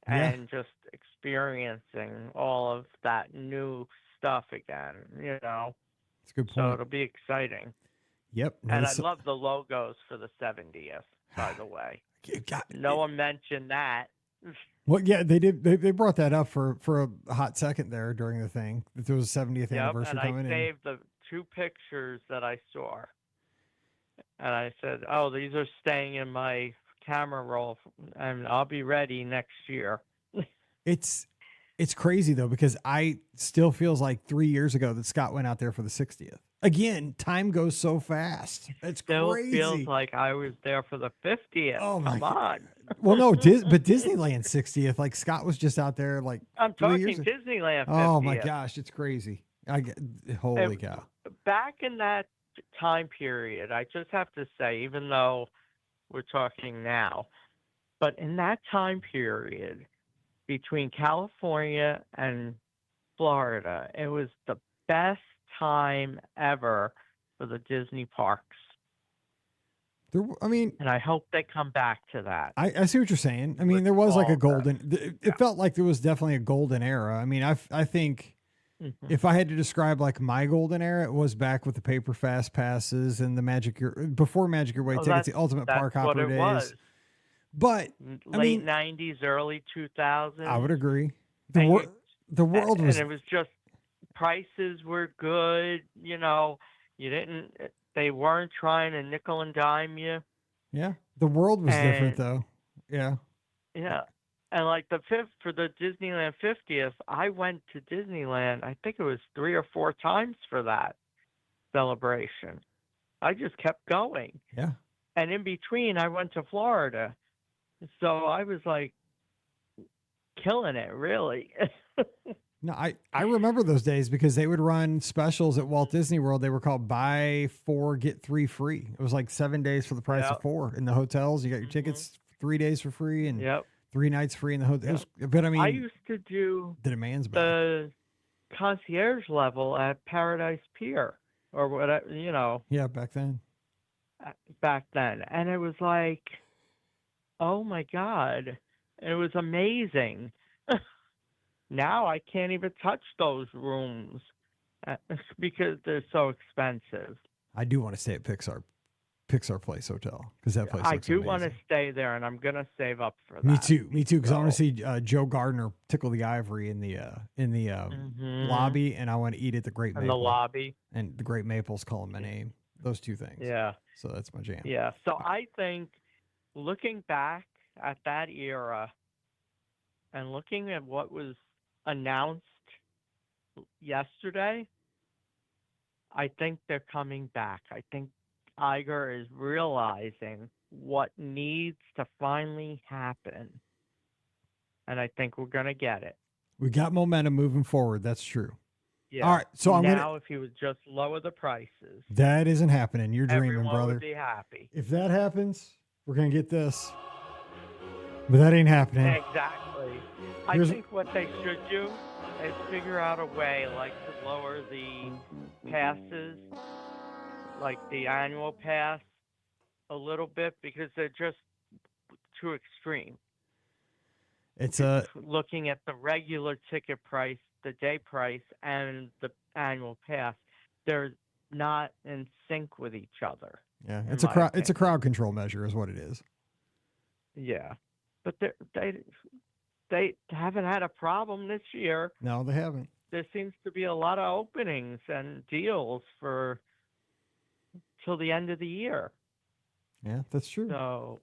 and just experiencing all of that new stuff again, That's a good point. So it'll be exciting. Yep. And I love the logos for the 70th, by the way. No one mentioned that. Well, yeah, they did. They brought that up for a hot second there during the thing. That there was a 70th anniversary coming in. And I saved the 2 pictures that I saw. And I said, oh, these are staying in my camera roll, and I'll be ready next year. It's crazy, though, because I still feels like 3 years ago that Scott went out there for the 60th. Again, time goes so fast. It's still crazy. Feels like I was there for the 50th. Oh, my Come on. Well, no, but Disneyland 60th, like Scott was just out there like I'm 3 talking years ago. Disneyland 50th. Oh, my gosh, it's crazy. Holy cow. Back in that time period, I just have to say, even though we're talking now, but in that time period between California and Florida, it was the best time ever for the Disney parks. And I hope they come back to that. I see what you're saying. I mean, there was like a golden, it felt like there was definitely a golden era. I mean, I think if I had to describe like my golden era, it was back with the paper fast passes and the before Magic Your Way tickets, the Ultimate Park Hopper days. Was. But late 90s, early 2000s. I would agree. The world was, and it was just, prices were good. They weren't trying to nickel and dime you. Yeah. The world was different though. Yeah. Yeah. And like for the Disneyland 50th, I went to Disneyland, I think it was 3 or 4 times for that celebration. I just kept going. Yeah. And in between, I went to Florida. So I was like killing it, really. No, I remember those days because they would run specials at Walt Disney World. They were called buy 4, get 3 free. It was like 7 days for the price of 4 in the hotels. You got your tickets 3 days for free and 3 nights free in the hotel. But I mean, I used to do the demands back. The concierge level at Paradise Pier or whatever, Yeah, back then. And it was like, oh my God, it was amazing. Now I can't even touch those rooms because they're so expensive. I do want to stay at Pixar Place Hotel because that place looks amazing. Want to stay there, and I'm gonna save up for that. Me too. Because I want to see Joe Gardner tickle the ivory in the lobby, and I want to eat at the Great Maple. In the lobby, and the Great Maple's calling my name. Those 2 things. Yeah. So that's my jam. Yeah. So I think looking back at that era and looking at what was announced yesterday, I think they're coming back. I think Iger is realizing what needs to finally happen. And I think we're going to get it. We got momentum moving forward. That's true. Yeah. All right. So if he would just lower the prices. That isn't happening. You're dreaming, everyone brother. Would be happy. If that happens, we're going to get this. But that ain't happening. Exactly. I think what they should do is figure out a way, like to lower the passes, like the annual pass, a little bit because they're just too extreme. It's looking at the regular ticket price, the day price, and the annual pass. They're not in sync with each other. Yeah, it's a crowd control measure, is what it is. Yeah, but they haven't had a problem this year. No, they haven't. there seems to be a lot of openings and deals for till the end of the year. Yeah, that's true. So,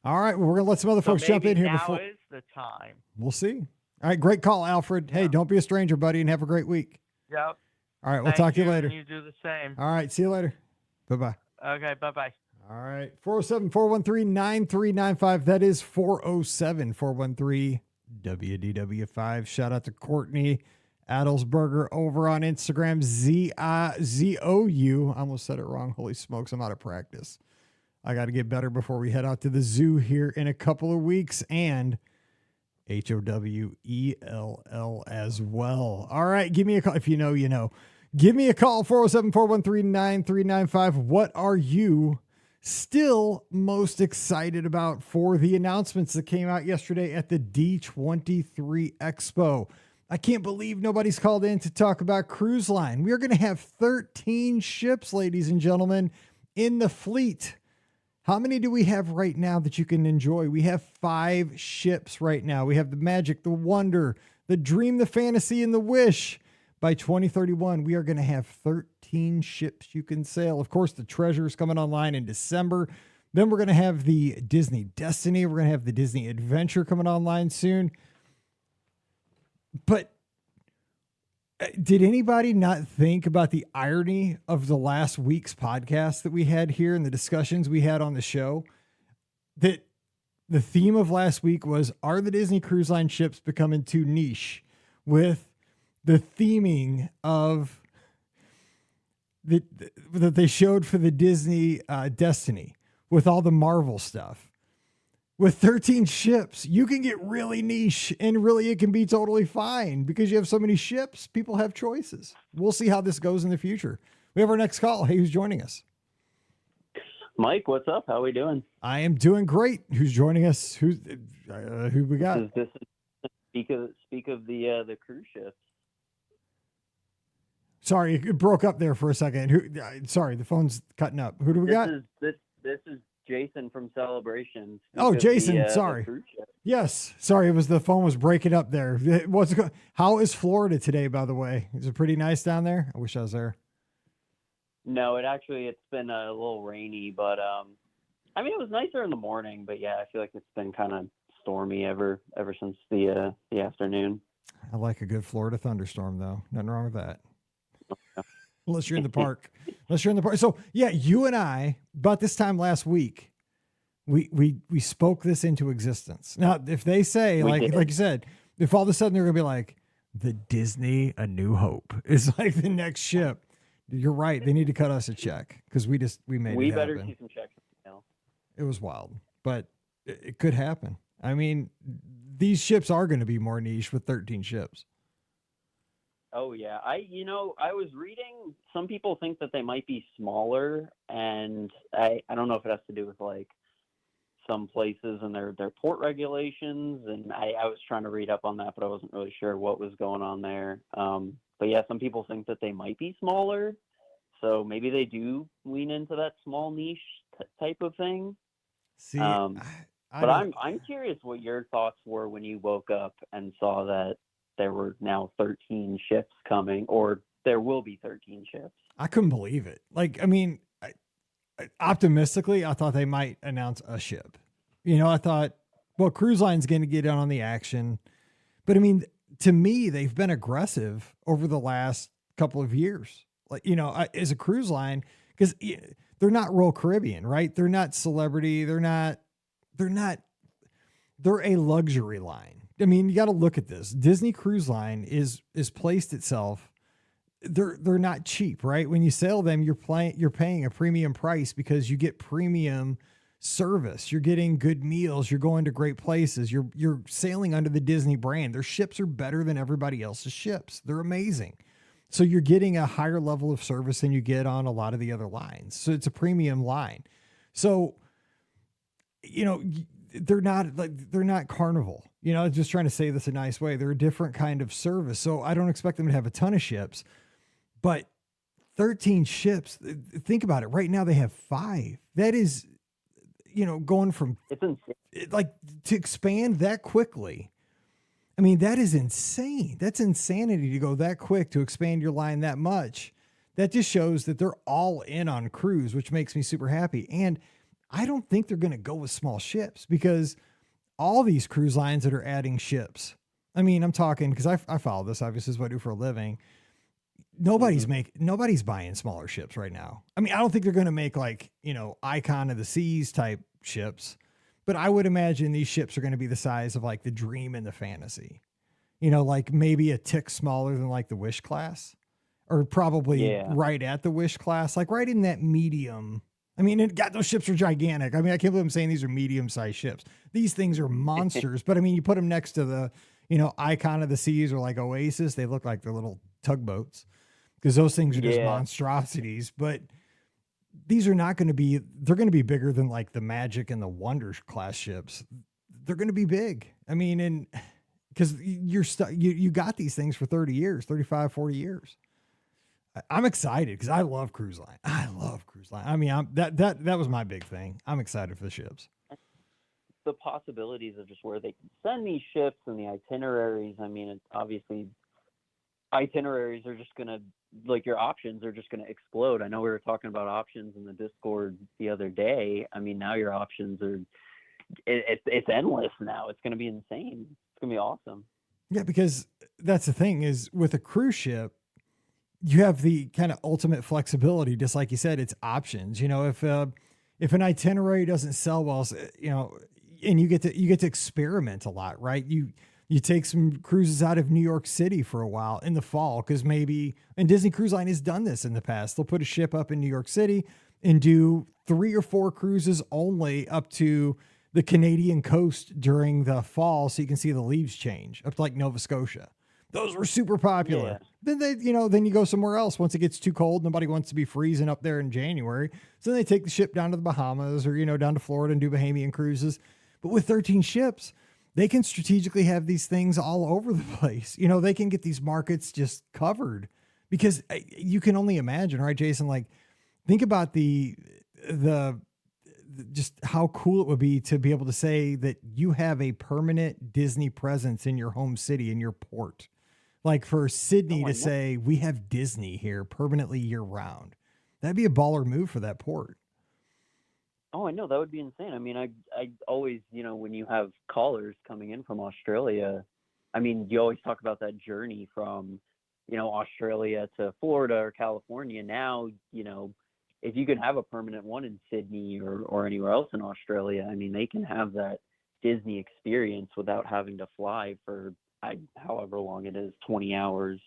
All right. Well, we're going to let some other folks jump in here now before. is the time. We'll see. All right. Great call, Alfred. Hey, don't be a stranger, buddy, and have a great week. Yep. All right. We'll Thank talk to you you, later. and you do the same. All right. See you later. Bye-bye. Okay, bye-bye. All right. 407-413-9395. That is 407-413-WDW5. Shout out to Courtney Adelsberger over on Instagram. ZOU. I almost said it wrong. Holy smokes. I'm out of practice. I got to get better before we head out to the zoo here in a couple of weeks. And HOWELL as well. All right. Give me a call. If you know, you know. Give me a call, 407-413-9395. What are you still most excited about for the announcements that came out yesterday at the D23 Expo? I can't believe nobody's called in to talk about cruise line. We are going to have 13 ships, ladies and gentlemen, in the fleet. How many do we have right now that you can enjoy? We have 5 ships right now. We have the Magic, the Wonder, the Dream, the Fantasy, and the Wish. By 2031, we are going to have 13 ships you can sail. Of course, the Treasure is coming online in December. Then we're going to have the Disney Destiny. We're going to have the Disney Adventure coming online soon. But did anybody not think about the irony of the last week's podcast that we had here and the discussions we had on the show? That the theme of last week was, are the Disney Cruise Line ships becoming too niche? With the theming of that they showed for the Disney Destiny with all the Marvel stuff. With 13 ships, you can get really niche, and really it can be totally fine because you have so many ships. People have choices. We'll see how this goes in the future. We have our next call. Hey, who's joining us? Mike, what's up? How are we doing? I am doing great. Who's joining us? Who we got? This is speak of the cruise ships. Sorry, it broke up there for a second. Sorry, the phone's cutting up. Who do we got? This is Jason from Celebration. Oh, Jason, sorry. Yes, sorry, the phone was breaking up there. How is Florida today, by the way? Is it pretty nice down there? I wish I was there. No, it's been a little rainy, but I mean, it was nicer in the morning, but yeah, I feel like it's been kind of stormy ever since the afternoon. I like a good Florida thunderstorm, though. Nothing wrong with that. Unless you're in the park. So yeah, you and I, about this time last week, we spoke this into existence. Now, if they say, like you said, if all of a sudden they're gonna be like, the Disney A New Hope is like the next ship, you're right. They need to cut us a check because we made it happen. Better see some checks now. It was wild, but it could happen. I mean, these ships are going to be more niche with 13 ships. Oh yeah, I was reading. Some people think that they might be smaller, and I don't know if it has to do with like some places and their port regulations. And I was trying to read up on that, but I wasn't really sure what was going on there. But yeah, some people think that they might be smaller, so maybe they do lean into that small niche type of thing. See, but I'm curious what your thoughts were when you woke up and saw that there were now 13 ships coming, or there will be 13 ships. I couldn't believe it. Like, I mean, optimistically, I thought they might announce a ship. I thought, well, Cruise Line's going to get in on the action. But I mean, to me, they've been aggressive over the last couple of years. Like, as a cruise line, because they're not Royal Caribbean, right? They're not Celebrity. They're a luxury line. I mean, you got to look at this. Disney Cruise Line is placed itself. They're not cheap, right? When you sail them, you're paying a premium price because you get premium service. You're getting good meals. You're going to great places. You're sailing under the Disney brand. Their ships are better than everybody else's ships. They're amazing. So you're getting a higher level of service than you get on a lot of the other lines. So it's a premium line. So, they're not Carnival, just trying to say this a nice way. They're a different kind of service. So I don't expect them to have a ton of ships, but 13 ships, think about it. Right now they have 5. That is, going from it's insane. Like to expand that quickly I mean, that is insane. That's insanity to go that quick to expand your line that much. That just shows that they're all in on cruise, which makes me super happy. And I don't think they're going to go with small ships because all these cruise lines that are adding ships, I mean, I'm talking because I follow this, obviously, is what I do for a living. Nobody's buying smaller ships right now. I mean, I don't think they're going to make like, Icon of the Seas type ships, but I would imagine these ships are going to be the size of like the Dream and the Fantasy, like maybe a tick smaller than like the Wish class, or probably right at the Wish class, like right in that medium. I mean, those ships are gigantic. I mean, I can't believe I'm saying these are medium-sized ships. These things are monsters, but I mean, you put them next to the, Icon of the Seas or like Oasis, they look like they're little tugboats because those things are just monstrosities. But these are not going to be, they're going to be bigger than like the Magic and the Wonder class ships. They're going to be big. I mean, and because you got these things for 30 years, 35, 40 years. I'm excited because I love cruise line. I mean, that was my big thing. I'm excited for the ships. The possibilities of just where they can send these ships and the itineraries. I mean, obviously itineraries are just going to, like, your options are just going to explode. I know we were talking about options in the Discord the other day. I mean, now your options are, it's endless now. It's going to be insane. It's going to be awesome. Yeah, because that's the thing is with a cruise ship, you have the kind of ultimate flexibility, just like you said, it's options. If an itinerary doesn't sell well, and you get to experiment a lot, right? You take some cruises out of New York City for a while in the fall, because and Disney Cruise Line has done this in the past. They'll put a ship up in New York City and do 3 or 4 cruises only up to the Canadian coast during the fall, so you can see the leaves change up to like Nova Scotia. Those were super popular. Yeah. Then you go somewhere else. Once it gets too cold, nobody wants to be freezing up there in January. So they take the ship down to the Bahamas or, down to Florida and do Bahamian cruises. But with 13 ships, they can strategically have these things all over the place. They can get these markets just covered because you can only imagine, right, Jason? Like, think about the just how cool it would be to be able to say that you have a permanent Disney presence in your home city, in your port. Like for Sydney to say, we have Disney here permanently year round. That'd be a baller move for that port. Oh, I know. That would be insane. I mean, I always, when you have callers coming in from Australia, I mean, you always talk about that journey from, Australia to Florida or California. Now, if you can have a permanent one in Sydney or anywhere else in Australia, I mean, they can have that Disney experience without having to fly for however long it is, 20 hours,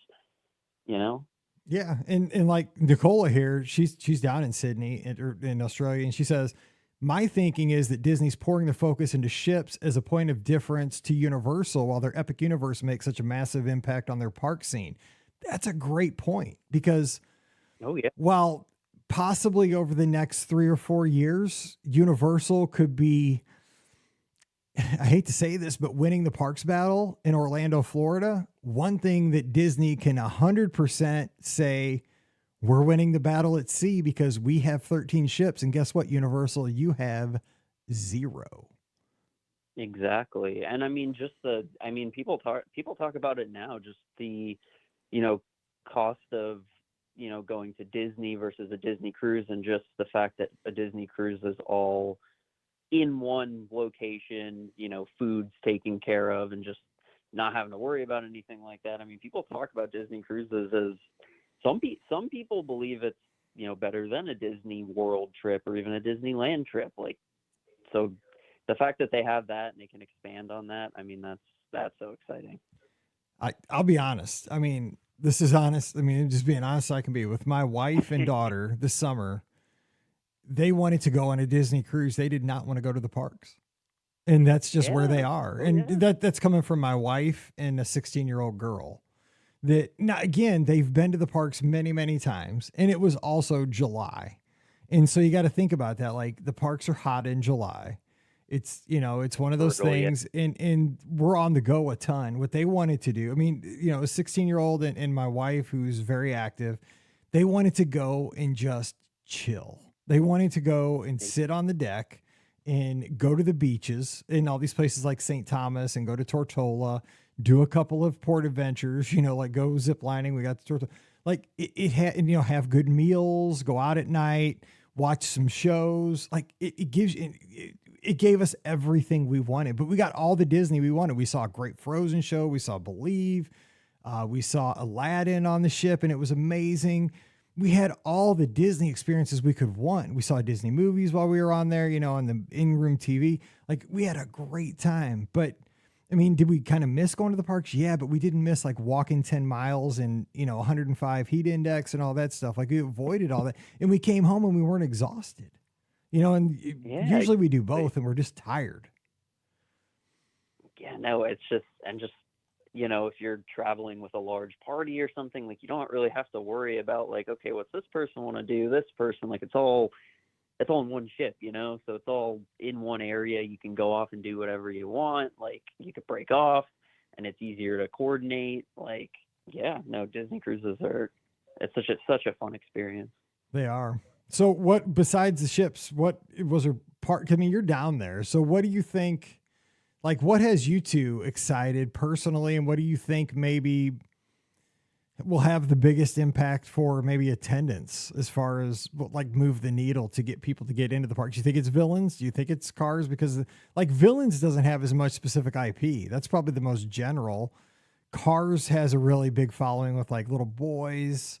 Yeah. And like Nicola here, she's down in Sydney in Australia. And she says, my thinking is that Disney's pouring the focus into ships as a point of difference to Universal while their Epic Universe makes such a massive impact on their park scene. That's a great point because while possibly over the next 3 or 4 years, Universal could be, I hate to say this, but winning the parks battle in Orlando, Florida. One thing that Disney can 100% say, we're winning the battle at sea because we have 13 ships. And guess what, Universal, you have 0. Exactly. And I mean, people talk about it now, just the, cost of, going to Disney versus a Disney cruise, and just the fact that a Disney cruise is all in one location, food's taken care of and just not having to worry about anything like that. I mean, people talk about Disney cruises as some people believe it's, better than a Disney World trip or even a Disneyland trip. Like, so the fact that they have that and they can expand on that, I mean, that's so exciting. I'll be honest. I mean, this is honest. I mean, just being honest I can be with my wife and daughter this summer. They wanted to go on a Disney cruise. They did not want to go to the parks. And that's just where they are. And that's coming from my wife and a 16-year-old girl that, now, again, they've been to the parks many, many times. And it was also July. And so you got to think about that. Like, the parks are hot in July. It's, it's one of those things, and we're on the go a ton. What they wanted to do, I mean, a 16-year-old and my wife, who's very active, they wanted to go and just chill. They wanted to go and sit on the deck and go to the beaches in all these places like St. Thomas and go to Tortola, do a couple of port adventures, like go zip lining. We got the Tortola, like it had, and, have good meals, go out at night, watch some shows. Like it gives you, it gave us everything we wanted, but we got all the Disney we wanted. We saw a great Frozen show. We saw Believe. We saw Aladdin on the ship, and it was amazing. We had all the Disney experiences we could want. We saw Disney movies while we were on there, on the in-room TV. Like, we had a great time. But, I mean, did we kind of miss going to the parks? Yeah, but we didn't miss, like, walking 10 miles and, 105 heat index and all that stuff. Like, we avoided all that. And we came home and we weren't exhausted. Usually we do both, and we're just tired. Yeah, no, it's just, if you're traveling with a large party or something, like, you don't really have to worry about, like, okay, what's this person want to do? This person, like, it's all in one ship, so it's all in one area. You can go off and do whatever you want. Like, you could break off, and it's easier to coordinate. Like, yeah, no, Disney cruises it's such a fun experience. They are. So what, besides the ships, what was a part? I mean, you're down there. So what do you think? Like, what has you two excited personally, and what do you think maybe will have the biggest impact for maybe attendance as far as like move the needle to get people to get into the park? Do you think it's Villains? Do you think it's Cars? Because like Villains doesn't have as much specific IP. That's probably the most general. Cars has a really big following with like little boys.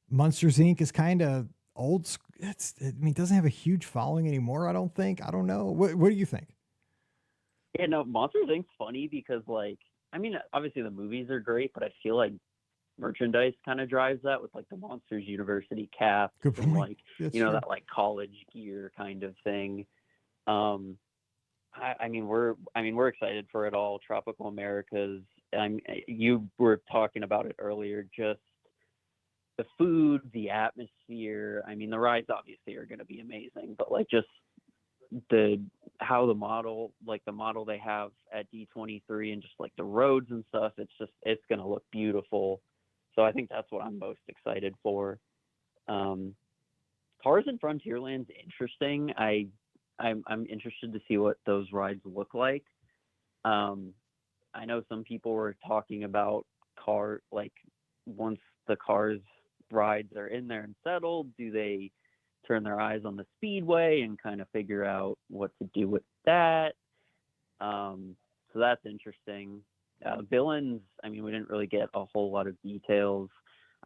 Monsters Inc. is kind of old. It doesn't have a huge following anymore. I don't think. I don't know. What do you think? Yeah, no, Monsters Inc.'s funny because, like, I mean, obviously the movies are great, but I feel like merchandise kind of drives that with, like, the Monsters University cap and, like, that, like, college gear kind of thing. We're excited for it all. Tropical Americas. You were talking about it earlier, just the food, the atmosphere. I mean, the rides obviously are going to be amazing, but, like, just the model they have at D23 and just like the roads and stuff, it's going to look beautiful. So I think that's what I'm most excited for. Cars and Frontierland's interesting. I'm interested to see what those rides look like. I know some people were talking about once the Cars rides are in there and settled, do they turn their eyes on the Speedway and kind of figure out what to do with that? So that's interesting. Villains, I mean, we didn't really get a whole lot of details.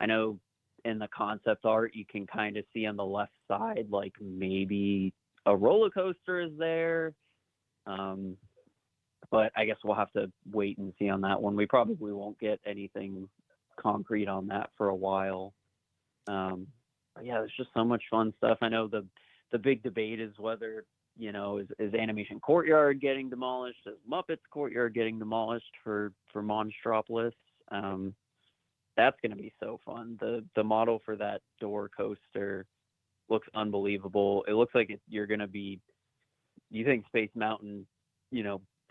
I know in the concept art, you can kind of see on the left side, like maybe a roller coaster is there. But I guess we'll have to wait and see on that one. We probably won't get anything concrete on that for a while. Yeah, there's just so much fun stuff. I know the big debate is whether, is Animation Courtyard getting demolished? Is Muppets Courtyard getting demolished for Monstropolis? That's going to be so fun. The model for that door coaster looks unbelievable. It looks like you're going to be, you think Space Mountain,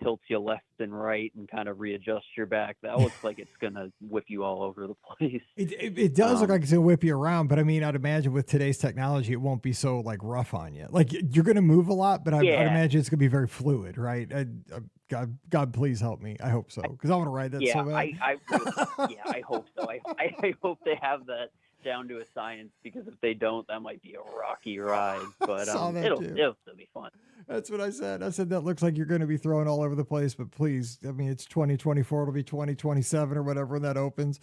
tilts you left and right and kind of readjusts your back. That looks like it's going to whip you all over the place. It does look like it's going to whip you around, but I mean, I'd imagine with today's technology, it won't be so like rough on you. Like you're going to move a lot, but I'd imagine it's going to be very fluid, right? God, please help me. I hope so. Cause I want to ride that so bad. I hope so. I hope they have that down to a science, because if they don't, that might be a rocky ride, but it'll still be fun. That's what I said. I said, that looks like you're going to be thrown all over the place, but please, I mean, it's 2024. It'll be 2027 or whatever when that opens.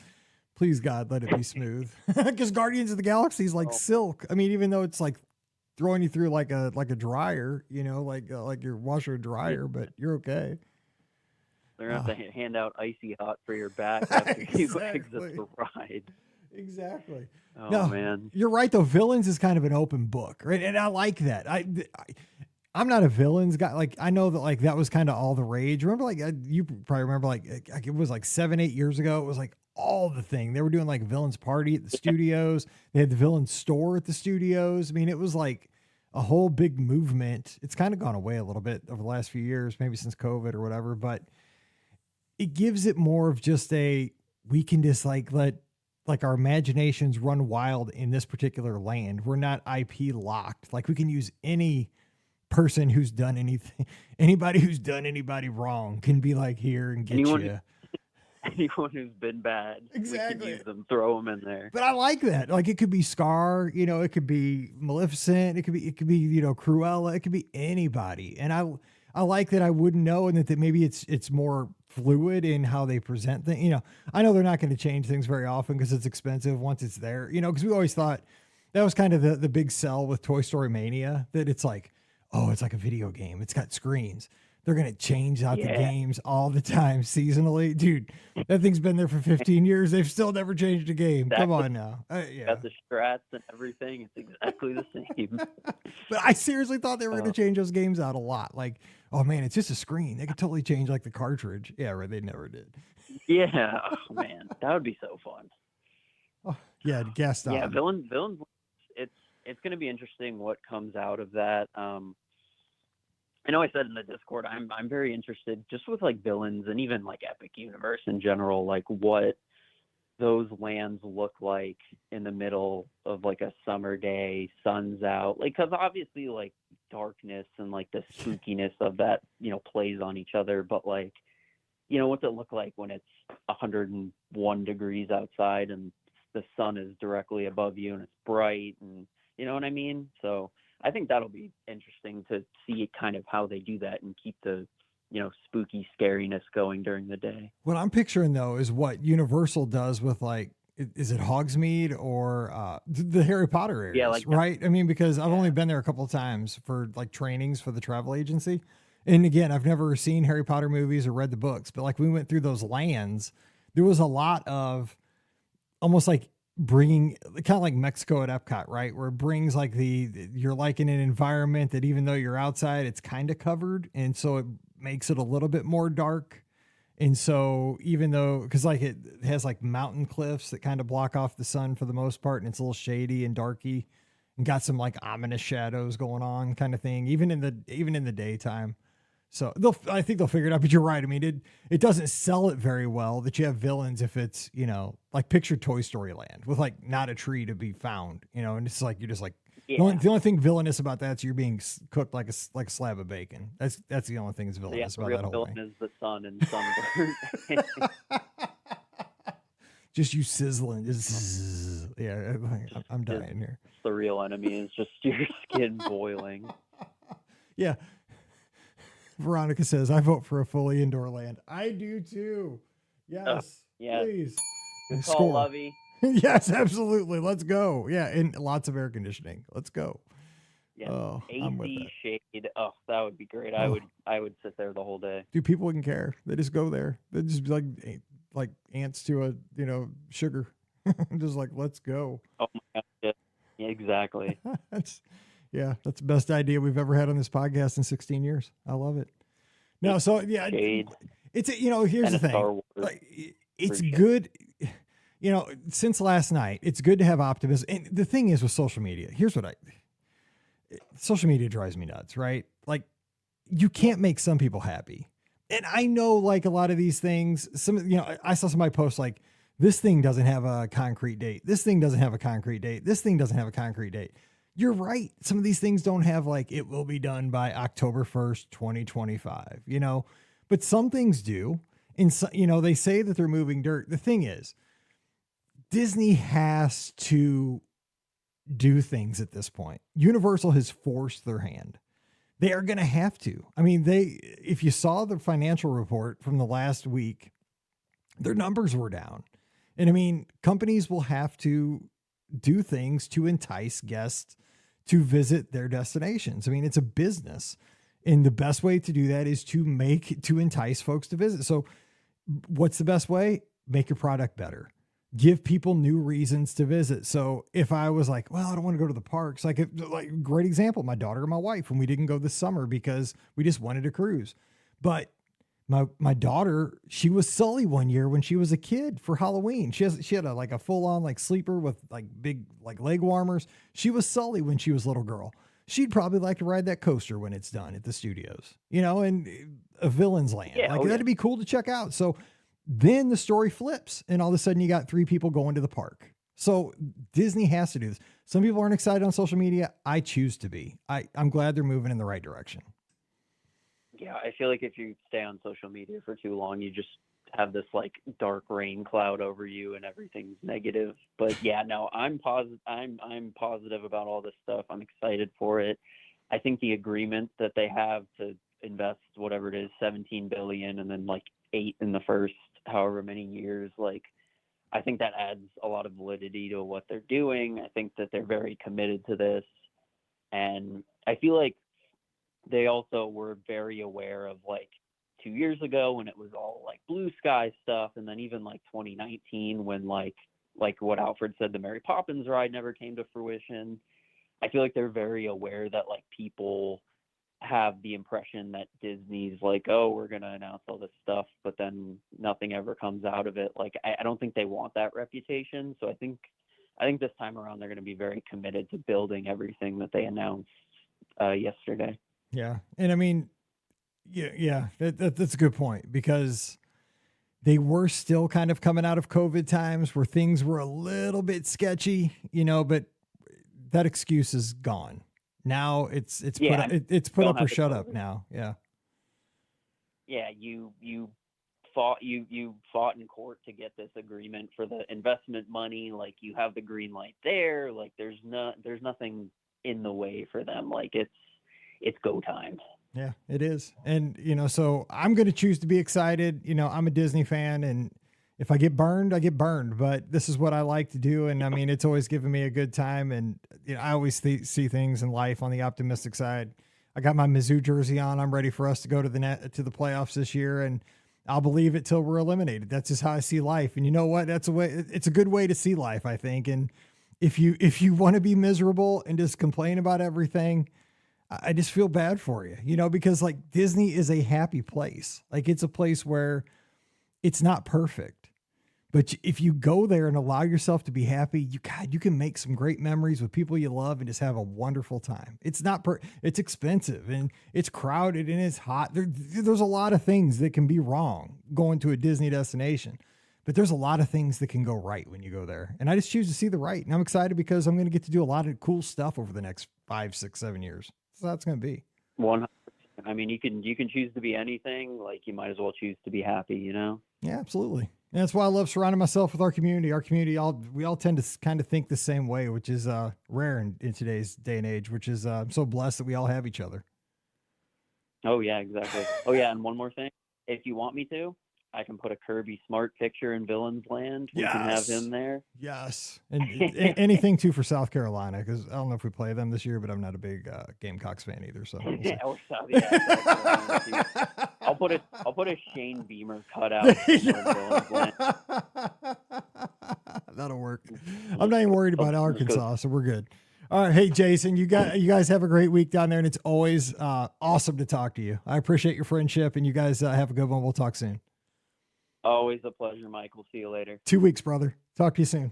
Please, God, let it be smooth. Because Guardians of the Galaxy is like silk. I mean, even though it's like throwing you through like a dryer, like your washer and dryer, but you're okay. They're going to have to hand out icy hot for your back after you exit the ride. Exactly. Oh, no, man. You're right, though. Villains is kind of an open book, right? And I like that. I'm not a Villains guy. Like, I know that like that was kind of all the rage. Remember, like you probably remember, like it was like 7-8 years ago. It was like all the thing. They were doing like Villains party at the studios. They had the Villains store at the studios. I mean, it was like a whole big movement. It's kind of gone away a little bit over the last few years, maybe since COVID or whatever. But it gives it more of just we can just like let like our imaginations run wild in this particular land. We're not IP locked. Like we can use any person who's done anything, anybody who's done anybody wrong can be like here and get you. Anyone who's been bad, Exactly. we can use them, throw them in there. But I like that. Like it could be Scar, you know, it could be Maleficent, it could be, you know, Cruella, it could be anybody. And I like that I wouldn't know, and that maybe it's more fluid in how they present things. You know, I know they're not going to change things very often because it's expensive once it's there, you know, because we always thought that was kind of the big sell with Toy Story Mania, that it's like, oh, it's like a video game. It's got screens. They're going to change out the games all the time seasonally. Dude, that thing's been there for 15 years. They've still never changed a game. Exactly. Come on now. Yeah. Got the strats and everything. It's exactly the same. But I seriously thought they were going to change those games out a lot. Like, oh man, it's just a screen. They could totally change like the cartridge. Yeah, right. They never did. Yeah. Oh, man, that would be so fun. Oh, yeah, Gaston. Yeah, villains. It's going to be interesting what comes out of that. I know I said in the Discord, I'm very interested just with like villains and even like Epic Universe in general, like what those lands look like in the middle of like a summer day, sun's out, like, cause obviously like darkness and like the spookiness of that, you know, plays on each other. But like, you know, what's it look like when it's 101 degrees outside and the sun is directly above you and it's bright, and you know what I mean? So I think that'll be interesting to see kind of how they do that and keep the, you know, spooky scariness going during the day. What I'm picturing though is what Universal does with like, is it Hogsmeade or the Harry Potter areas? Yeah, like right. I mean, because I've only been there a couple of times for like trainings for the travel agency. And again, I've never seen Harry Potter movies or read the books, but like we went through those lands, there was a lot of almost like bringing, kind of like Mexico at Epcot, right? Where it brings like you're like in an environment that even though you're outside, it's kind of covered. And so it makes it a little bit more dark. And so even though, cause like it has like mountain cliffs that kind of block off the sun for the most part, and it's a little shady and darky and got some like ominous shadows going on kind of thing, even in the daytime. So I think they'll figure it out, but you're right. I mean, it doesn't sell it very well that you have villains if it's, you know, like picture Toy Story Land with like not a tree to be found, you know, and it's like, you're just like, the only thing villainous about that is you're being cooked like a slab of bacon. That's the only thing that's villainous about that whole villain thing. is the sun and sunburn. Just you sizzling. Just, yeah, I'm dying here. The real enemy is just your skin boiling. Yeah. Veronica says, I vote for a fully indoor land. I do too. Yes. Please. Good call, Lovey. Yes, absolutely. Let's go. Yeah. And lots of air conditioning. Let's go. Yeah. Oh, AC shade. Oh, that would be great. I would sit there the whole day. Do people even care? They just go there. They just be like ants to a, you know, sugar. Just like, let's go. Oh my God. Yeah, exactly. That's the best idea we've ever had on this podcast in 16 years. I love it. No, so yeah, shade. It's, you know, here's the thing. Like, it's good. You know, since last night, it's good to have optimism. And the thing is with social media, here's what social media drives me nuts, right? Like, you can't make some people happy. And I know like a lot of these things, you know, I saw somebody post like, this thing doesn't have a concrete date. This thing doesn't have a concrete date. This thing doesn't have a concrete date. You're right. Some of these things don't have like, it will be done by October 1st, 2025, you know, but some things do. And so, you know, they say that they're moving dirt. The thing is, Disney has to do things at this point. Universal has forced their hand. They are going to have to. I mean, if you saw the financial report from the last week, their numbers were down. And I mean, companies will have to do things to entice guests to visit their destinations. I mean, it's a business. And the best way to do that is to entice folks to visit. So what's the best way? Make your product better. Give people new reasons to visit. So if I was like, well, I don't want to go to the parks, like great example, my daughter and my wife, when we didn't go this summer because we just wanted to cruise. But my daughter, she was Sully one year when she was a kid for Halloween. She had a full on like sleeper with like big like leg warmers. She was Sully when she was a little girl. She'd probably like to ride that coaster when it's done at the studios, you know, and a Villain's Land. Yeah, that'd be cool to check out. So then the story flips and all of a sudden you got 3 people going to the park. So Disney has to do this. Some people aren't excited on social media. I choose to be. I'm glad they're moving in the right direction. Yeah, I feel like if you stay on social media for too long, you just have this like dark rain cloud over you and everything's negative. But yeah, no, I'm positive. I'm positive about all this stuff. I'm excited for it. I think the agreement that they have to invest whatever it is, 17 billion, and then like 8 in the first however many years, like I think that adds a lot of validity to what they're doing. I think that they're very committed to this, and I feel like they also were very aware of like 2 years ago when it was all like blue sky stuff, and then even like 2019 when like what Alfred said, the Mary Poppins ride never came to fruition. I feel like they're very aware that like people have the impression that Disney's like, oh, we're going to announce all this stuff, but then nothing ever comes out of it. Like, I don't think they want that reputation. So I think this time around, they're going to be very committed to building everything that they announced yesterday. Yeah. And I mean, yeah, that's a good point, because they were still kind of coming out of COVID times where things were a little bit sketchy, but that excuse is gone. Now it's put up or shut up now. Yeah. Yeah. You fought in court to get this agreement for the investment money. Like, you have the green light there. Like, there's nothing in the way for them. Like, it's go time. Yeah, it is. And, so I'm going to choose to be excited. I'm a Disney fan, and if I get burned, I get burned, but this is what I like to do. And I mean, it's always given me a good time. And I always see things in life on the optimistic side. I got my Mizzou jersey on. I'm ready for us to go to the playoffs this year, and I'll believe it till we're eliminated. That's just how I see life. And you know what? It's a good way to see life, I think. And if you want to be miserable and just complain about everything, I just feel bad for you, because like Disney is a happy place. Like, it's a place where it's not perfect, but if you go there and allow yourself to be happy, you can make some great memories with people you love and just have a wonderful time. It's not it's expensive and it's crowded and it's hot. There's a lot of things that can be wrong going to a Disney destination, but there's a lot of things that can go right when you go there. And I just choose to see the right. And I'm excited because I'm going to get to do a lot of cool stuff over the next 5, 6, 7 years. So that's going to be 100%. I mean, you can choose to be anything. Like, you might as well choose to be happy, Yeah, absolutely. And that's why I love surrounding myself with our community. Our community, we all tend to kind of think the same way, which is rare in today's day and age, which is I'm so blessed that we all have each other. Oh, yeah, exactly. Oh, yeah, and one more thing. If you want me to, I can put a Kirby Smart picture in Villains Land. We can have him there. Yes. And anything, too, for South Carolina, because I don't know if we play them this year, but I'm not a big Gamecocks fan either. So we'll yeah, we're South Carolina. I'll put a Shane Beamer cutout in Villains Land. That'll work. I'm not even worried about Arkansas, so we're good. All right. Hey, Jason, you guys have a great week down there, and it's always awesome to talk to you. I appreciate your friendship, and you guys have a good one. We'll talk soon. Always a pleasure, Mike. We'll see you later. 2 weeks, brother. Talk to you soon.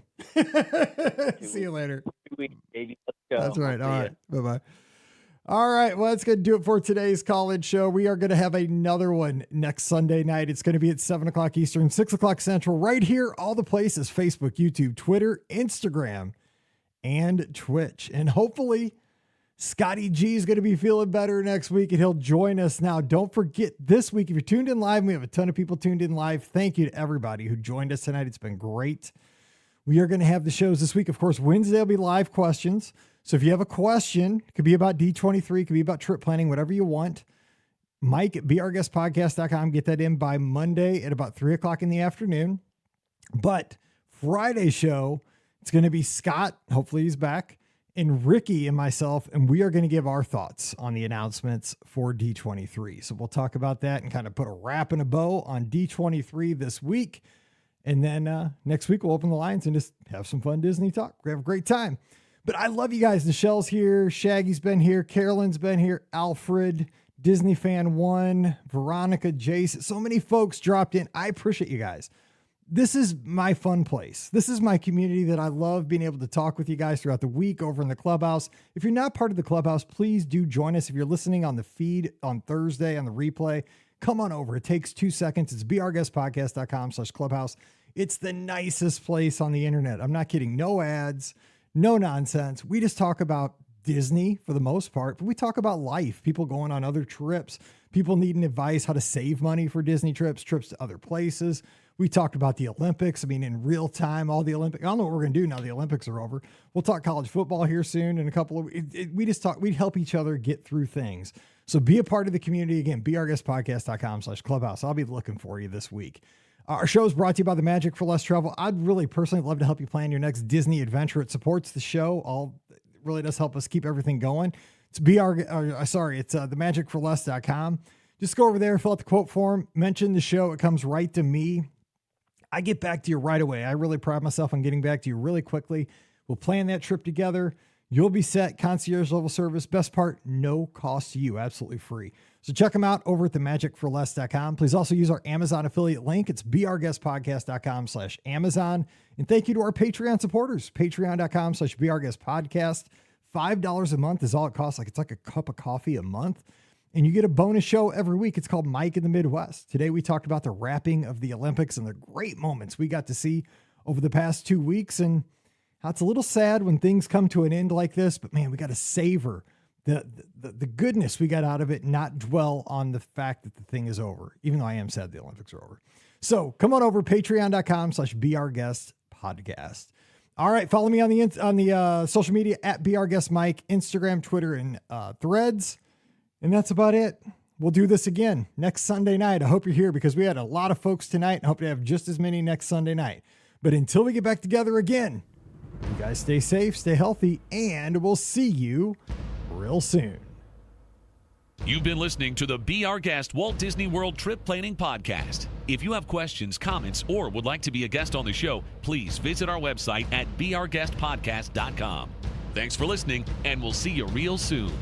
See you later. 2 weeks, baby. Let's go. That's right. All right. Bye-bye. All right. Well, that's going to do it for today's college show. We are going to have another one next Sunday night. It's going to be at 7 o'clock Eastern, 6 o'clock Central, right here. All the places: Facebook, YouTube, Twitter, Instagram, and Twitch. And hopefully Scotty G is going to be feeling better next week, and he'll join us. Now, don't forget, this week, if you're tuned in live, we have a ton of people tuned in live. Thank you to everybody who joined us tonight. It's been great. We are going to have the shows this week. Of course, Wednesday will be live questions. So if you have a question, it could be about D23, it could be about trip planning, whatever you want. Mike at beourguestpodcast.com. Get that in by Monday at about 3 o'clock in the afternoon. But Friday show, it's going to be Scott. Hopefully he's back. And Ricky and myself, and we are going to give our thoughts on the announcements for D23. So we'll talk about that and kind of put a wrap and a bow on D23 this week. And then next week we'll open the lines and just have some fun Disney talk. We have a great time. But I love you guys. Michelle's here. Shaggy's been here. Carolyn's been here. Alfred, Disney Fan 1, Veronica, Jason. So many folks dropped in. I appreciate you guys. This is my fun place. This is my community that I love being able to talk with you guys throughout the week over in the clubhouse. If you're not part of the clubhouse, please do join us. If you're listening on the feed on Thursday on the replay, come on over. It takes 2 seconds. It's beourguestpodcast.com/clubhouse. It's the nicest place on the internet. I'm not kidding. No ads, no nonsense. We just talk about Disney for the most part, but we talk about life, people going on other trips, people needing advice, how to save money for Disney trips to other places. We talked about the Olympics. I mean, in real time, all the Olympics. I don't know what we're going to do now the Olympics are over. We'll talk college football here soon in a couple of we help each other get through things. So be a part of the community. Again, beourguestpodcast.com/clubhouse. I'll be looking for you this week. Our show is brought to you by the Magic for Less Travel. I'd really personally love to help you plan your next Disney adventure. It supports the show. It really does help us keep everything going. It's themagicforless.com. Just go over there, fill out the quote form, mention the show. It comes right to me. I get back to you right away. I really pride myself on getting back to you really quickly. We'll plan that trip together. You'll be set. Concierge level service. Best part, no cost to you. Absolutely free. So check them out over at themagicforless.com. Please also use our Amazon affiliate link. It's beourguestpodcast.com/Amazon. And thank you to our Patreon supporters. Patreon.com/beourguestpodcast. $5 a month is all it costs. It's like a cup of coffee a month. And you get a bonus show every week. It's called Mike in the Midwest. Today we talked about the wrapping of the Olympics and the great moments we got to see over the past 2 weeks, and how it's a little sad when things come to an end like this, but man, we got to savor the goodness we got out of it, not dwell on the fact that the thing is over, even though I am sad the Olympics are over. So come on over, patreon.com/beourguestpodcast. All right. Follow me on the social media at beourguestmike, Instagram, Twitter, and Threads. And that's about it. We'll do this again next Sunday night. I hope you're here because we had a lot of folks tonight. I hope to have just as many next Sunday night. But until we get back together again, you guys stay safe, stay healthy, and we'll see you real soon. You've been listening to the Be Our Guest Walt Disney World Trip Planning Podcast. If you have questions, comments, or would like to be a guest on the show, please visit our website at beourguestpodcast.com. Thanks for listening, and we'll see you real soon.